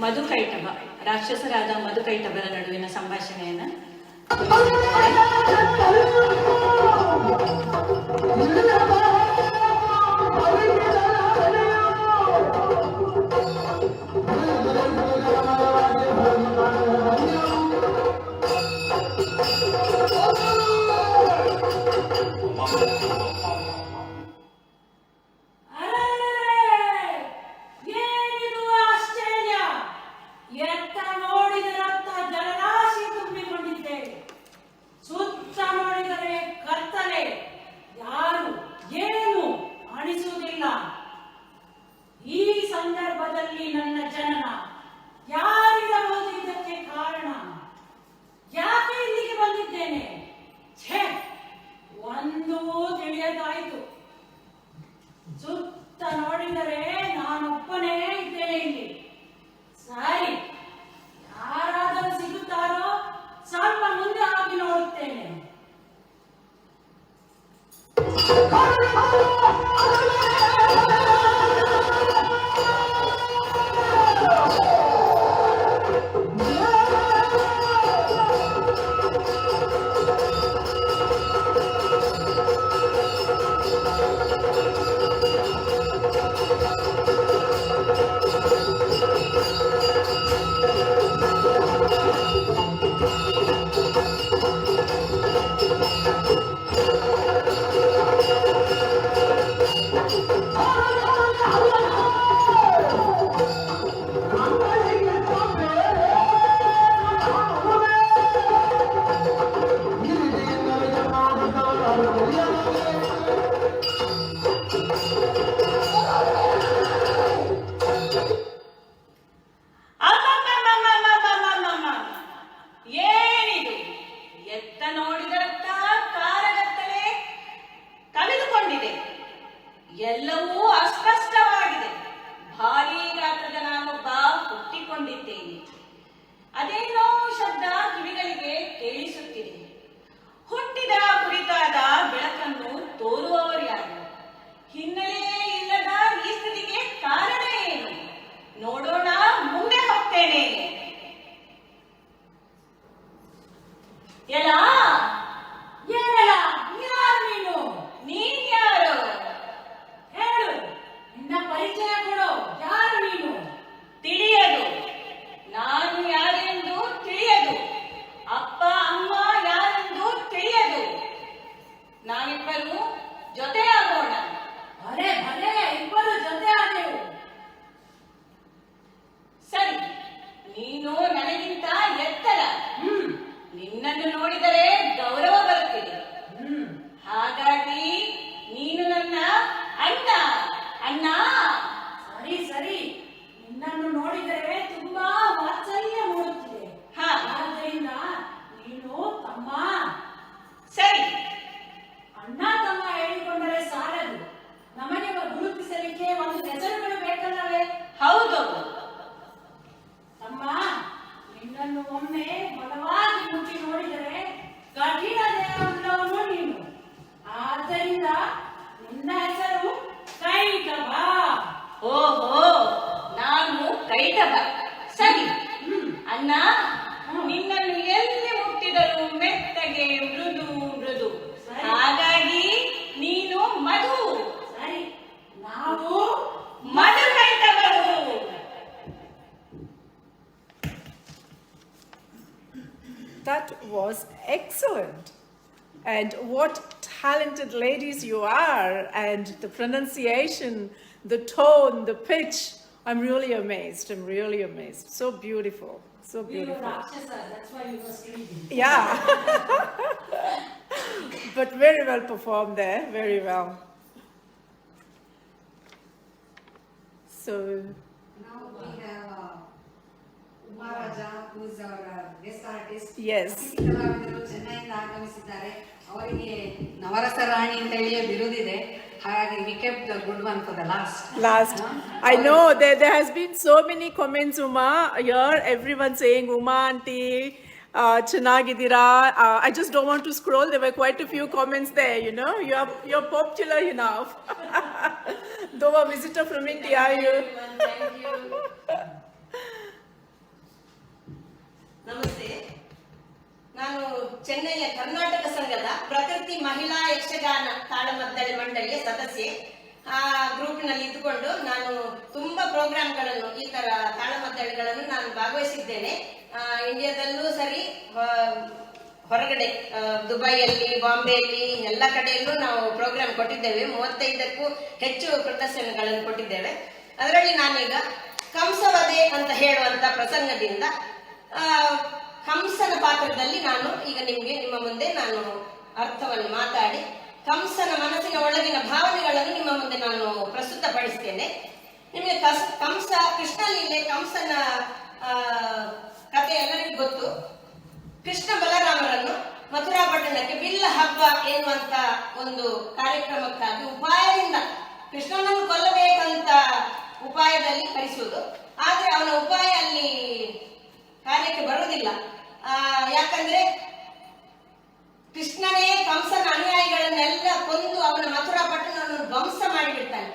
ಮಧುಕೈಟಭ, ರಾಕ್ಷಸರಾದ ಮಧುಕೈಟಭರ ನಡುವಿನ ಸಂಭಾಷಣೆಯನ್ನ ಎಲ್ಲವೂ ಅಸ್ಪಷ್ಟವಾಗಿದೆ. ಭಾರೀ ಗಾತ್ರದ ನಾನೊಬ್ಬ ಹುಟ್ಟಿಕೊಂಡಿದ್ದೇನೆ. ಅದೇನೋ ಶಬ್ದ ಕಿವಿಗಳಿಗೆ ಕೇಳಿಸುತ್ತಿದೆ. ಹುಟ್ಟಿದ ಕುರಿತಾದ ಬೆಳಕನ್ನು ತೋರುವವರು ಯಾರು? ಹಿನ್ನೆಲೆ ಇಲ್ಲದ ಈ ಸ್ಥಿತಿಗೆ ಕಾರಣ ಏನು? ನೋಡೋಣ, ಮುಂದೆ ಹೋಗ್ತೇನೆ. ಎಲ್ಲ ಏನಲ್ಲ, ಯಾರು ನೀನು? ನೀನ್ ಯಾರು? ಹೇಳು, ನಿನ್ನ ಪರಿಚಯ ಕೊಡು. ಯಾರು ನೀನು? ತಿಳಿಯದು. ನಾನು ಯಾರೆಂದು ತಿಳಿಯದು. ಅಪ್ಪ ಅಮ್ಮ ಯಾರೆಂದು ತಿಳಿಯದು. ನಾವಿಬ್ಬರು ಜೊತೆ ಆಗೋಣ. ಭಲೆ ಭಲೆ, ಇಬ್ಬರು ಜೊತೆ ಆದೆವು. ಸರಿ, ನೀನು ನನಗಿಂತ ಎತ್ತರ. ನಿನ್ನನ್ನು ನೋಡಿದರೆ ಗೌರವ ಬರುತ್ತಿದೆ. ಹಾಗಾಗಿ ನೀನು ನನ್ನ ಅಣ್ಣ. ಅಣ್ಣ. ಸರಿ ಸರಿ, ನಿನ್ನನ್ನು ನೋಡಿದರೆ ತುಂಬಾ ವಾತ್ಸಲ್ಯ ಮೂಡುತ್ತಿದೆ. ಆದ್ದರಿಂದ ನೀನು ತಮ್ಮ. ಸರಿ, ಅಣ್ಣ ತಮ್ಮ ಹೇಳಿಕೊಂಡರೆ ಸಾಲದು. ನಮಗೆ ಗುರುತಿಸಲಿಕ್ಕೆ ಒಂದು ಹೆಸರುಗಳು ಬೇಕಲ್ಲವೇ? ಹೌದು. ತಮ್ಮ, ನಿನ್ನನ್ನು ಒಮ್ಮೆ ಬಲವಾಗಿ ಮುಟ್ಟಿ ನೋಡಿದರೆ ಕಠಿಣ ದೇಹವುಳ್ಳವನು ನೀನು. ಆದ್ದರಿಂದ ನಿನ್ನ ಹೆಸರು ಕೈಟಭ. ಓಹೋ, ನಾನು ಕೈಟಭ. ಸರಿ ಅಣ್ಣ, ನಿನ್ನನ್ನು ಎಲ್ಲಿ ಮುಟ್ಟಿದರೂ ಮೆತ್ತಗೆ ಮೃದು ಮೃದು. ಹಾಗಾಗಿ ನೀನು ಮಧು. ಸರಿ, ನಾವು ಮಧು ಕೈಟಭರು. That was excellent. And what talented ladies you are. And the pronunciation, the tone, the pitch, I'm really amazed. I'm really amazed. So beautiful. So We were beautiful. Rakshasas, that's why we were screaming. Yeah. But very well performed there. Very well. So, Now we have Uma Raja, who is our guest artist. yes. ಅತಿಥಿ ಕಲಾವಿದರು ಚೆನ್ನೈಯಿಂದ ಆಗಮಿಸಿದ್ದಾರೆ. ಅವರಿಗೆ ನವರಸ ರಾಣಿ ಅಂತ ಹೇಳಿಯೇ ಬಿರುದಿದೆ. ಹಾಗಾಗಿ we kept the good one for the last. Last. I know there has been so many comments, Uma, here. Everyone saying, Uma auntie, Chanagidira. I just don't want to scroll. There were quite a few comments there, you know. You're popular enough. Though a visitor from India, you. Thank you. ನಮಸ್ತೆ. ನಾನು ಚೆನ್ನೈಯ ಕರ್ನಾಟಕ ಸಂಘದ ಪ್ರಕೃತಿ ಮಹಿಳಾ ಯಕ್ಷಗಾನ ತಾಳಮದ್ದಳೆ ಮಂಡಳಿಯ ಸದಸ್ಯೆ. ಆ ಗ್ರೂಪ್ನಲ್ಲಿ ಇದ್ದುಕೊಂಡು ನಾನು ತುಂಬಾ ಪ್ರೋಗ್ರಾಮ್ಗಳನ್ನು ಈ ತರ ತಾಳಮದ್ದಳೆಗಳನ್ನು ನಾನು ಭಾಗವಹಿಸಿದ್ದೇನೆ. ಇಂಡಿಯಾದಲ್ಲೂ ಸರಿ, ಹೊರಗಡೆ ದುಬೈಯಲ್ಲಿ, ಬಾಂಬೆಯಲ್ಲಿ ಎಲ್ಲ ಕಡೆಯಲ್ಲೂ ನಾವು ಪ್ರೋಗ್ರಾಮ್ ಕೊಟ್ಟಿದ್ದೇವೆ. 35ಕ್ಕೂ ಹೆಚ್ಚು ಪ್ರದರ್ಶನಗಳನ್ನು ಕೊಟ್ಟಿದ್ದೇವೆ. ಅದರಲ್ಲಿ ನಾನೀಗ ಕಂಸವಧೆ ಅಂತ ಹೇಳುವಂತ ಪ್ರಸಂಗದಿಂದ ಕಂಸನ ಪಾತ್ರದಲ್ಲಿ ನಾನು ಈಗ ನಿಮ್ಮ ಮುಂದೆ ನಾನು ಅರ್ಥವನ್ನು ಮಾತಾಡಿ ಕಂಸನ ಮನಸ್ಸಿನ ಒಳಗಿನ ಭಾವನೆಗಳನ್ನು ನಿಮ್ಮ ಮುಂದೆ ನಾನು ಪ್ರಸ್ತುತಪಡಿಸ್ತೇನೆ. ನಿಮಗೆ ಕಂಸ ಕೃಷ್ಣ ಲೀಲೆ, ಕಂಸನ ಕಥೆ ಎಲ್ಲರಿಗೂ ಗೊತ್ತು. ಕೃಷ್ಣ ಬಲರಾಮರನ್ನು ಮಥುರಾ ಪಟ್ಟಣಕ್ಕೆ ಬಿಲ್ಲ ಹಬ್ಬ ಎನ್ನುವಂತ ಒಂದು ಕಾರ್ಯಕ್ರಮಕ್ಕಾಗಿ ಉಪಾಯದಿಂದ ಕೃಷ್ಣನನ್ನು ಕೊಲ್ಲಬೇಕಂತ ಉಪಾಯದಲ್ಲಿ ಕರೆಸುವುದು. ಆದ್ರೆ ಅವನ ಉಪಾಯ ಅಲ್ಲಿ ಕಾರ್ಯಕ್ಕೆ ಬರುವುದಿಲ್ಲ. ಯಾಕಂದ್ರೆ ಕೃಷ್ಣನೇ ಕಂಸನ ಅನುಯಾಯಿಗಳನ್ನೆಲ್ಲ ಕೊಂದು ಅವನ ಮಥುರಾ ಪಟ್ಟಣವನ್ನು ಧ್ವಂಸ ಮಾಡಿಬಿಡ್ತಾನೆ.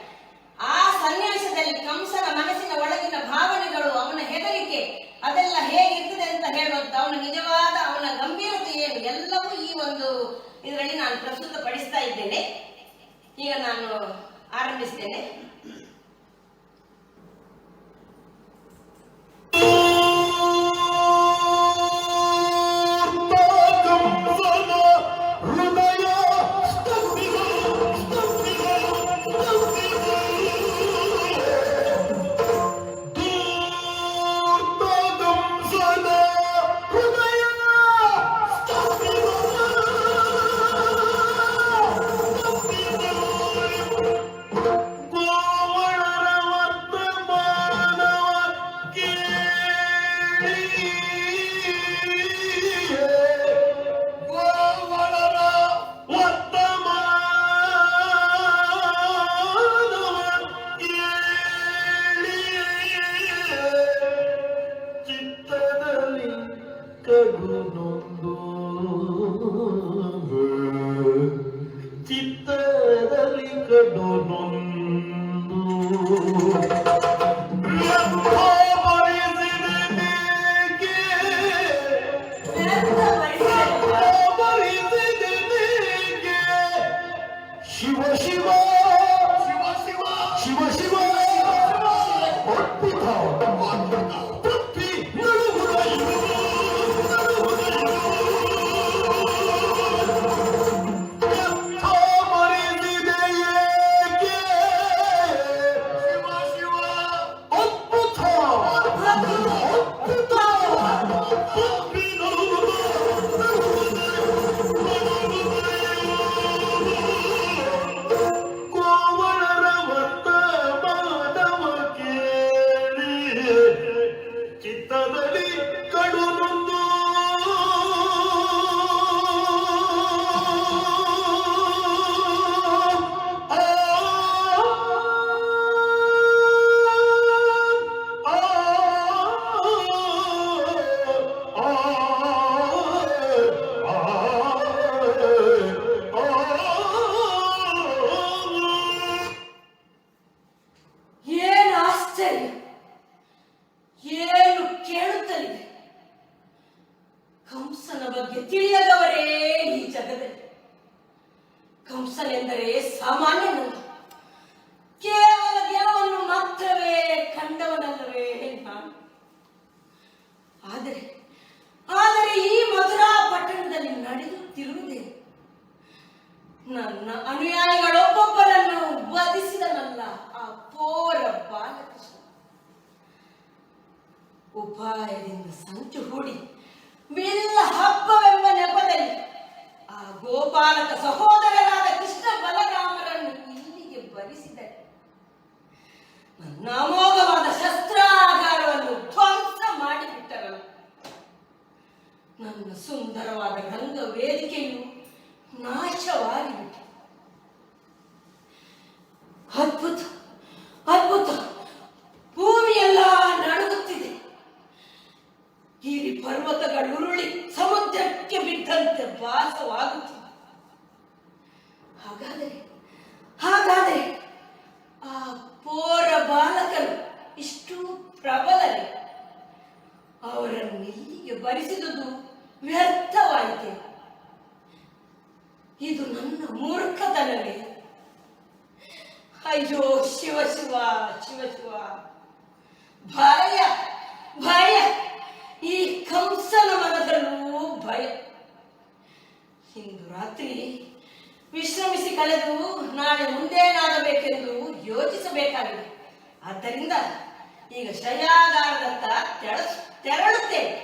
ಆ ಸನ್ಯಾಸದಲ್ಲಿ ಕಂಸನ ಮನಸ್ಸಿನ ಒಳಗಿನ ಭಾವನೆಗಳು, ಅವನ ಹೆದರಿಕೆ, ಅದೆಲ್ಲ ಹೇಗಿರ್ತದೆ ಅಂತ ಹೇಳುವಂತ ಅವನ ನಿಜವಾದ ಅವನ ಗಂಭೀರತೆ ಏನು ಎಲ್ಲವೂ ಈ ಒಂದು ಇದರಲ್ಲಿ ನಾನು ಪ್ರಸ್ತುತಪಡಿಸ್ತಾ ಇದ್ದೇನೆ. ಈಗ ನಾನು ಆರಂಭಿಸ್ತೇನೆ. ಚಿತ್ತದಲ್ಲಿ ಕಡು ನೊಂದು ಶಿವ ಶಿವ ಶಿವ ಶಿವ ಶಿವ ಶಿವ ಅದ್ಭುತ ತಪ್ಪಿ ನಡುಗುದ ಉಪಾಯದಿಂದ ಸಂಚು ಹೂಡಿ ಬಿಲ್ಲ ಹಬ್ಬವೆಂಬ ನೆಪದಲ್ಲಿ ಆ ಗೋಪಾಲಕ ಸಹೋದರರಾದ ಕೃಷ್ಣ ಬಲರಾಮರನ್ನು ಇಲ್ಲಿಗೆ ಬರಿಸಿದರು. ನನ್ನ ಅಮೋಘವಾದ ಶಸ್ತ್ರಾಗಾರವನ್ನು ಧ್ವಂಸ ಮಾಡಿಬಿಟ್ಟರಲ್ಲ. ನನ್ನ ಸುಂದರವಾದ ರಂಗ ವೇದಿಕೆಯು ನಾಶವಾಗಿಬಿಟ್ಟು. ಅದ್ಭುತ ಅದ್ಭುತ, ಭೂಮಿಯೆಲ್ಲ ನಡುಗುತ್ತಿದೆ. ಗಿರಿ ಪರ್ವತಗಳು ಉರುಳಿ ಸಮುದ್ರಕ್ಕೆ ಬಿದ್ದಂತೆ ಭಾಸವಾಗುತ್ತಿದೆ. ಹಾಗಾದರೆ ಆ ಪೋರ ಬಾಲಕರು ಇಷ್ಟು ಪ್ರಬಲರೇ? ಅವರನ್ನು ಇಲ್ಲಿಗೆ ಬರಿಸಿದುದು ವ್ಯರ್ಥವಾಯಿತೆ. ಇದು ನನ್ನ ಮೂರ್ಖತನವೇ? ಅಯ್ಯೋ ಶಿವ ಶಿವ ಶಿವ ಶಿವ, ಭಯ ಭಯ, ಈ ಕಂಸನ ಮನದಲ್ಲೂ ಭಯ. ಇಂದು ರಾತ್ರಿ ವಿಶ್ರಮಿಸಿ ಕಳೆದು ನಾಳೆ ಮುಂದೇನಾಗಬೇಕೆಂದು ಯೋಚಿಸಬೇಕಾಗಿದೆ. ಆದ್ದರಿಂದ ಈಗ ಶಯಾಗಾರದತ್ತ ತೆರಳುತ್ತೇನೆ.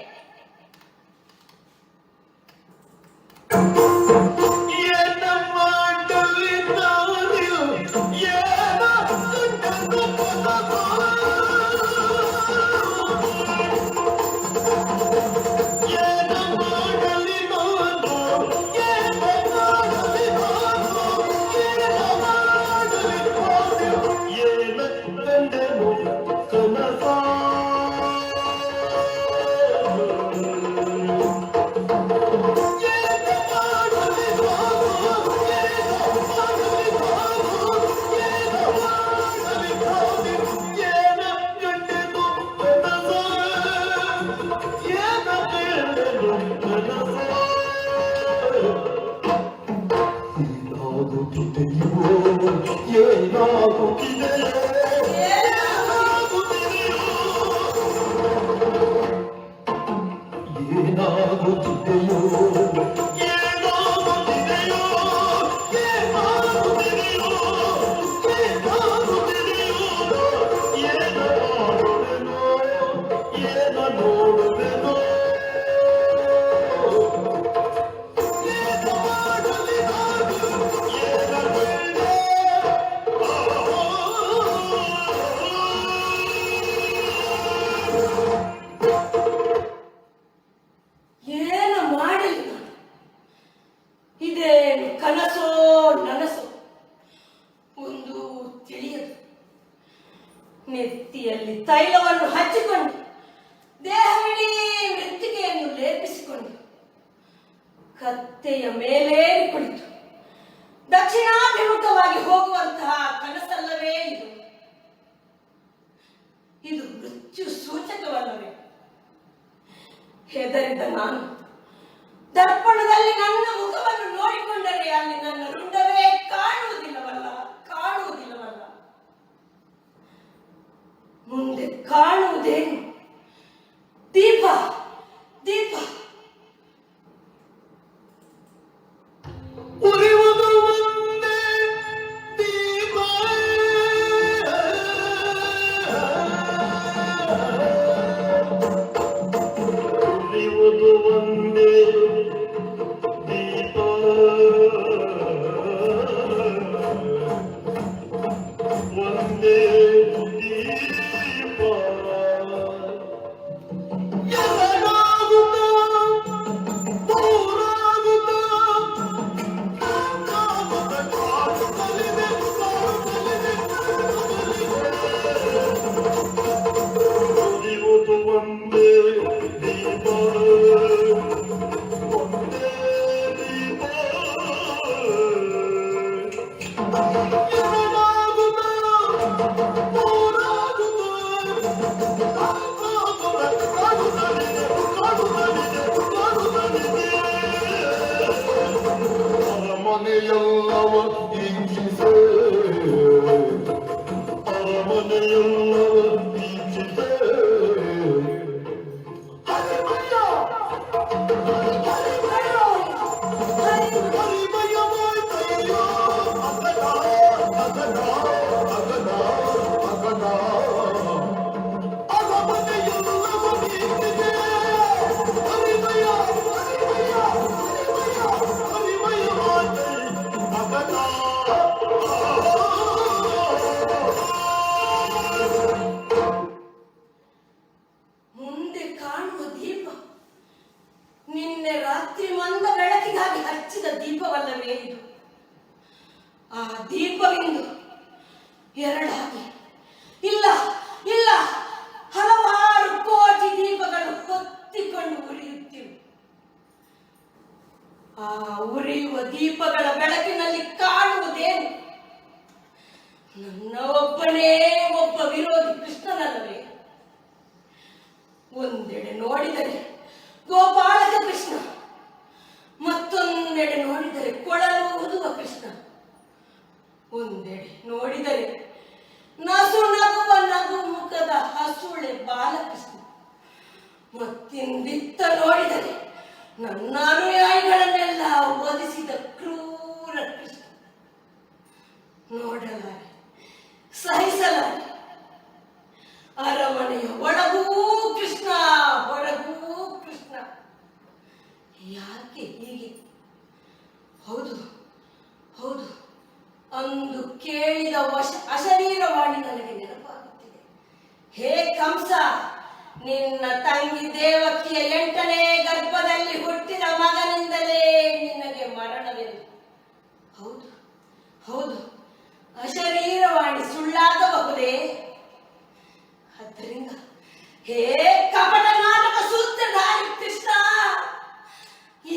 ನೆತ್ತಿಯಲ್ಲಿ ತೈಲವನ್ನು ಹಚ್ಚಿಕೊಂಡು ದೇಹವಿಡೀ ಮೃತ್ತಿಕೆಯನ್ನು ಲೇಪಿಸಿಕೊಂಡು ಕತ್ತೆಯ ಮೇಲೆ ಕುಳಿತು ದಕ್ಷಿಣಾಭಿಮುಖವಾಗಿ ಹೋಗುವಂತಹ ಕನಸಲ್ಲವೇ ಇದು? ಇದು ಮೃತ್ಯು ಸೂಚಕವಲ್ಲವೇ? ಹೆದರಿದ ನಾನು ದರ್ಪಣದಲ್ಲಿ ನನ್ನ ಮುಖವನ್ನು ನೋಡಿಕೊಂಡರೆ ಅಲ್ಲಿ ನನ್ನ ರುಂಡವೇ ಕಾಣುವುದಿಲ್ಲವಲ್ಲ. ಮುಂದೆ ಕಾಣುವುದೇನು? ದೀಪ ದೀಪ ಉರಿಯುವುದು ಒಂದೇ ದೀಪ, ಉರಿಯುವುದು ಒಂದೇ ದೀಪ, ಒಂದೇ ದೀಪ. ಅರಮನೆಯಲ್ಲವ ಈಕ್ಷಿಸೆ, ಅರಮನೆಯಲ್ಲವ ಈಕ್ಷಿಸೆ. ಅರಮನೆಯಲ್ಲವ ಎರಡಾಗಿ, ಇಲ್ಲ ಇಲ್ಲ, ಹಲವಾರು ಕೋಟಿ ದೀಪಗಳು ಹೊತ್ತಿಕೊಂಡು ಉರಿಯುತ್ತಿವೆ. ಆ ಉರಿಯುವ ದೀಪಗಳ ಬೆಳಕಿನಲ್ಲಿ ಕಾಣುವುದೇನು? ನನ್ನ ಒಬ್ಬನೇ ಒಬ್ಬ ವಿರೋಧಿ ಕೃಷ್ಣನಲ್ಲವೇ? ಒಂದೆಡೆ ನೋಡಿದರೆ ಗೋಪಾಲಕ ಕೃಷ್ಣ, ಮತ್ತೊಂದೆಡೆ ನೋಡಿದರೆ ಕೊಳಲು ಊದುವ ಕೃಷ್ಣ, ಒಂದೆಡೆ ನೋಡಿದರೆ ನಸು ನಗುವ ನಗು ಮುಖದ ಹಸುಳೆ ಬಾಲಕೃಷ್ಣ, ಮತ್ತಿಂದಿತ್ತ ನೋಡಿದರೆ ನನ್ನ ಅನುಯಾಯಿಗಳನ್ನೆಲ್ಲ ವಧಿಸಿದ ಕ್ರೂರ ಕೃಷ್ಣ. ನೋಡಲಾರೆ, ಸಹಿಸಲಾರೆ. ಅರಮನೆಯ ಒಳಗೂ ಕೃಷ್ಣ, ಹೊರಗೂ ಕೃಷ್ಣ. ಯಾಕೆ ಹೀಗೆ? ಹೌದು ಹೌದು, ಅಂದು ಕೇಳಿದ ಅಶರೀರವಾಣಿ ನನಗೆ ನೆನಪಾಗುತ್ತಿದೆ. ಹೇ ಕಂಸ, ನಿನ್ನ ತಂಗಿ ದೇವಕಿಯ 8ನೇ ಗರ್ಭದಲ್ಲಿ ಹುಟ್ಟಿದ ಮಗನಿಂದಲೇ ನಿನಗೆ ಮರಣವೆಂದು. ಹೌದು ಹೌದು, ಅಶರೀರವಾಣಿ ಸುಳ್ಳಾಗಬಹುದೇ? ಆದ್ದರಿಂದ ಹೇ ಕಪಟ ನಾಟಕ ಸೂತ್ರಧಾರಿ ಕೃಷ್ಣ,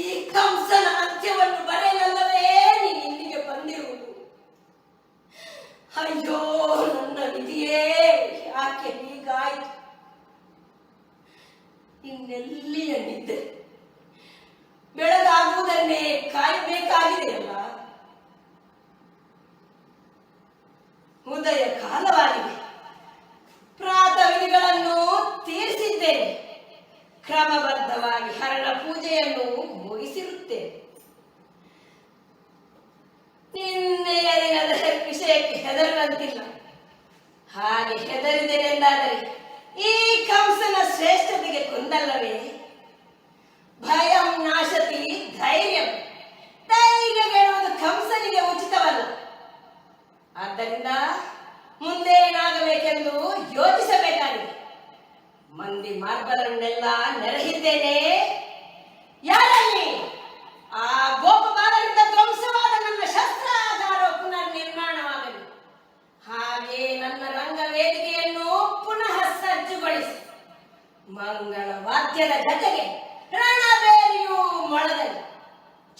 ಈ ಕಂಸನ ಅಂತ್ಯವನ್ನು ಬರೆಯಲಲ್ಲವೇ ನೀನು ಇಲ್ಲಿಗೆ ಬಂದಿರುವುದು? ಅಯ್ಯೋ ನನ್ನ ವಿಧಿಯೇ, ಯಾಕೆ ಹೀಗಾಯಿತು? ಇನ್ನೆಲ್ಲಿಯ ನಿದ್ದೆ? ಬೆಳಗಾಗುವುದನ್ನೇ ಕಾಯಬೇಕಾಗಿದೆಯಲ್ಲ. ಉದಯ ಕಾಲವಾಗಿದೆ, ಪ್ರಾತಃವಿಧಿಗಳನ್ನು ತೀರಿಸಿದ್ದೇನೆ, ಕ್ರಮಬದ್ಧವಾಗಿ ಹರಣ ಪೂಜೆಯನ್ನು ಮುಗಿಸಿರುತ್ತೇನೆ. ನಿನ್ನೆಯ ದಿನದ ವಿಷಯಕ್ಕೆ ಹೆದರುವಂತಿಲ್ಲ. ಹಾಗೆ ಹೆದರಿದೆನೆಂದಾದರೆ ಈ ಕಂಸನ ಶ್ರೇಷ್ಠತೆಗೆ ಕೊಂದಲ್ಲವೇ? ಭಯಂ ನಾಶತಿ ಧೈರ್ಯಂ. ಧೈರ್ಯ ಗೆಲ್ಲುವುದು ಕಂಸನಿಗೆ ಉಚಿತವಲ್ಲ. ಆದ್ದರಿಂದ ಮುಂದೇನಾಗಬೇಕೆಂದು ಯೋಚಿಸಬೇಕಾಗಿದೆ. ಮಂದಿ ಮಾರ್ಗಗಳನ್ನೆಲ್ಲ ನೆರಹಿದ್ದೇನೆ. ಯಾರಲ್ಲಿ? ಆ ಗೋಪಬಾಲರಿಂದ ಧ್ವಂಸವಾದ ನನ್ನ ಶಸ್ತ್ರಾಗಾರ ಪುನರ್ ನಿರ್ಮಾಣವಾಗಲಿ. ಹಾಗೆ ನನ್ನ ರಂಗವೇದಿಕೆಯನ್ನು ಪುನಃ ಸಜ್ಜುಗೊಳಿಸಿ ಮಂಗಳ ವಾದ್ಯದ ಜೊತೆಗೆ ರಣಬೇರಿಯೂ ಮೊಳಗಲಿ.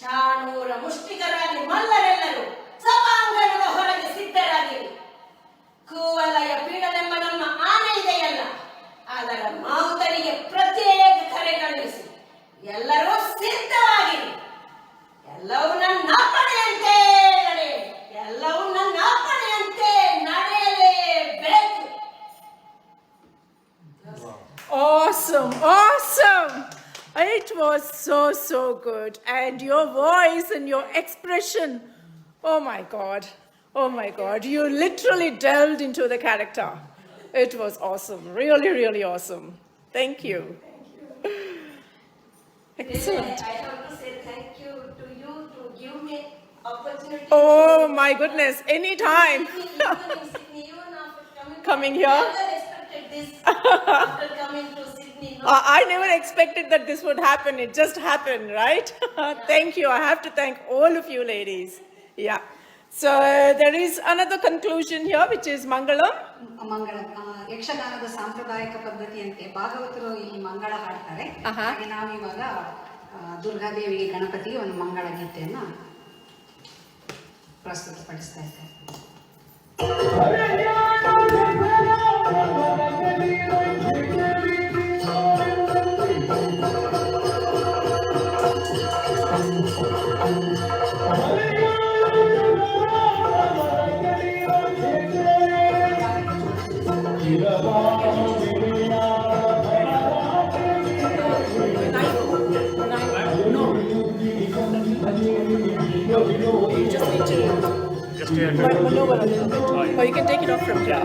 ಚಾಣೂರ ಮುಷ್ಟಿಕರಾಗಿ ಮಲ್ಲರೆಲ್ಲರೂ ಸಭಾಂಗಣದ ಹೊರಗೆ ಸಿದ್ಧರಾಗಿರಿ. ಕೂವಲಯ ಪೀಡನೆಂಬ ನಮ್ಮ ಆನೆ ಇದೆಯಲ್ಲ, ಅದರ ಮಾವುತರಿಗೆ ಪ್ರತ್ಯೇಕ ಕರೆ ಕಳುಹಿಸಿ ಎಲ್ಲರೂ ಸಿದ್ಧವಾಗಿರಿ. ಎಲ್ಲವೂ ನನ್ನ ಅಪ್ಪಣೆಯಂತೆ ನಡೆಯಲಿ. ಎಲ್ಲವೂ ನನ್ನ ಅಪ್ಪಣೆಯಂತೆ ನಡೆಯಲೇಬೇಕು. Awesome, awesome. It was so good. And your voice and your expression, oh my God, you literally delved into the character. It was awesome, really awesome. Thank you. Excellent. I have to say thank you to you to give me opportunity. Oh my goodness, anytime. Even after Coming here? I never expected this after coming to Sydney. No? I never expected that this would happen. It just happened, right? Thank you. I have to thank all of you ladies. Yeah. So there is another conclusion here, which is Mangalam. ಮಂಗಳ ಯಕ್ಷಗಾನದ ಸಾಂಪ್ರದಾಯಿಕ ಪದ್ಧತಿಯಂತೆ ಭಾಗವತರು ಈ ಮಂಗಳ ಹಾಡ್ತಾರೆ. ಹಾಗೆ ನಾವು ಇವಾಗ ದುರ್ಗಾದೇವಿಗೆ ಗಣಪತಿಗೆ ಒಂದು ಮಂಗಳ ಗೀತೆಯನ್ನ ಪ್ರಸ್ತುತಪಡಿಸ್ತಾ ಇದ್ದೇವೆ. You just need to maneuver a little bit. Or you can take it off from here.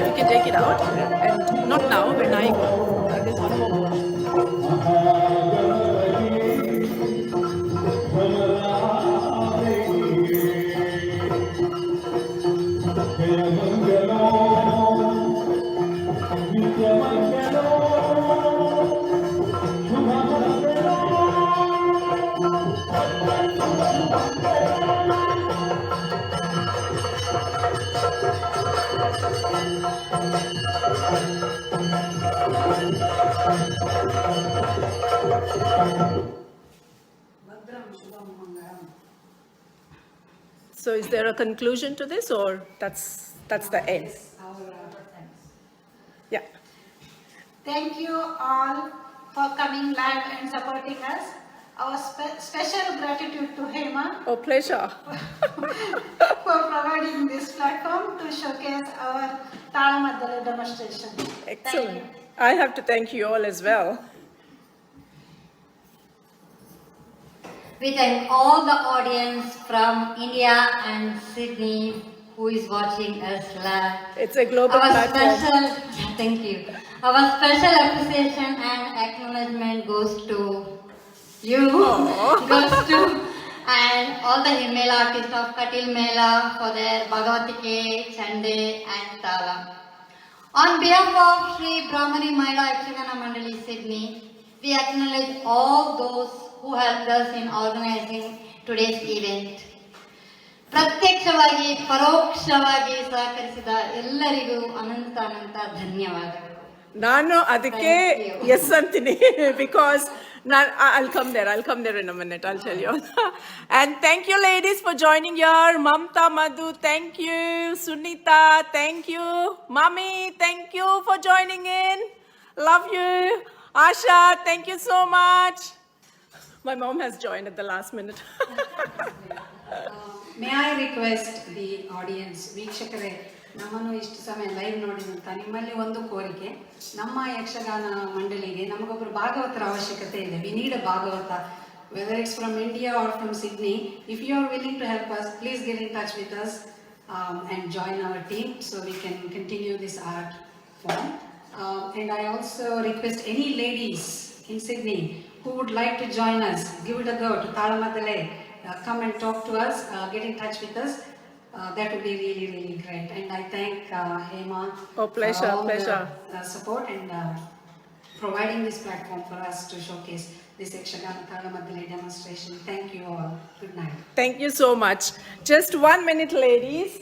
You can take it out, and not now, when I go. There's one more. So is there a conclusion to this, or that's the end? Yeah. Thank you all for coming live and supporting us. Our special gratitude to Hema Oh, pleasure. for providing this platform to showcase our Talamaddale demonstration. Excellent. I have to thank you all as well. We thank all the audience from India and Sydney who is watching us live. It's a global Our platform. thank you. Our special appreciation and acknowledgement goes to you, goes to and all the Himela artists of Katil Mela for their Bhagavatike, Chande and Tala. On behalf of Sri Brahmani Mahila Yakshagana Mandali Sydney, we acknowledge all those who helped us in organizing today's event. ಪ್ರತ್ಯಕ್ಷವಾಗಿ ಪರೋಕ್ಷವಾಗಿ ಸಹಕರಿಸಿದ ಎಲ್ಲರಿಗೂ ಅನಂತ ಅನಂತ ಧನ್ಯವಾದಗಳು. ನಾನು ಅದಕ್ಕೆ yes ಅಂತೀನಿ because I'll come there in a minute, I'll tell you. And thank you ladies for joining here. Mamta, Madhu, thank you. Sunita, thank you. Mami, thank you for joining in. Love you. Asha, thank you so much. My mom has joined at the last minute. May I request the audience, ವೀಕ್ಷಕರೇ, ನಮ್ಮನ್ನು ಇಷ್ಟು ಸಮಯ live ನೋಡಿದಂತ ನಿಮ್ಮಲ್ಲಿ ಒಂದು ಕೋರಿಕೆ, ನಮ್ಮ ಯಕ್ಷಗಾನ ಮಂಡಳಿಗೆ ನಮಗೊಬ್ಬರು ಭಾಗವತರ ಅವಶ್ಯಕತೆ ಇದೆ. We need a Bhagavata, whether it's from India or from Sydney. If you are willing to help us, please get in touch with us and join our team so we can continue this art form. And I also request any ladies in Sydney who would like to join us, give it a go to Talamaddale. Come and talk to us, get in touch with us. That would be really, really great. And I thank Hema Oh, pleasure, for all pleasure. the support and providing this platform for us to showcase this Yakshagana Talamaddale demonstration. Thank you all. Good night. Thank you so much. Just 1 minute, ladies.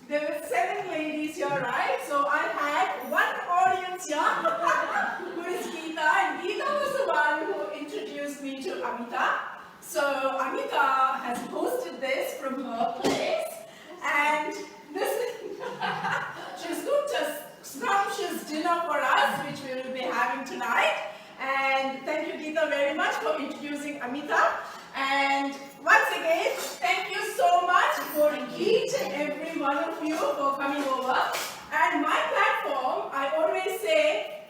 There were 7 ladies here, right? So I had one audience here, who is Geeta, and Geeta was the one who introduced me to Amita. So Amita has hosted this from her place, and this she's cooked a scrumptious dinner for us, which we will be having tonight. And thank you, Geeta, very much for introducing Amita. And once again, thank you so much for each and every one of you for coming over. And my platform, I always say,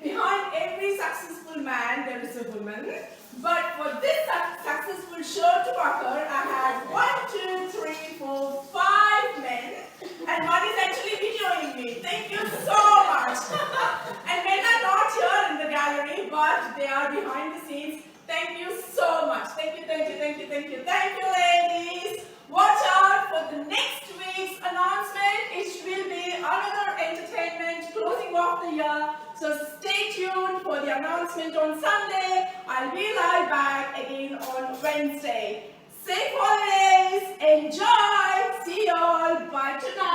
behind every successful man, there is a woman. But for this successful show to occur, I had 1, 2, 3, 4, 5 men. And one is actually videoing me. Thank you so much. And men are not here in the gallery, but they are behind the scenes. Thank you so much. Thank you, thank you, thank you, thank you. Thank you, ladies. Watch out for the next week's announcement. It will be another entertainment closing off the year. So stay tuned for the announcement on Sunday. I'll be live back again on Wednesday. Safe holidays. Enjoy. See you all. Bye tonight.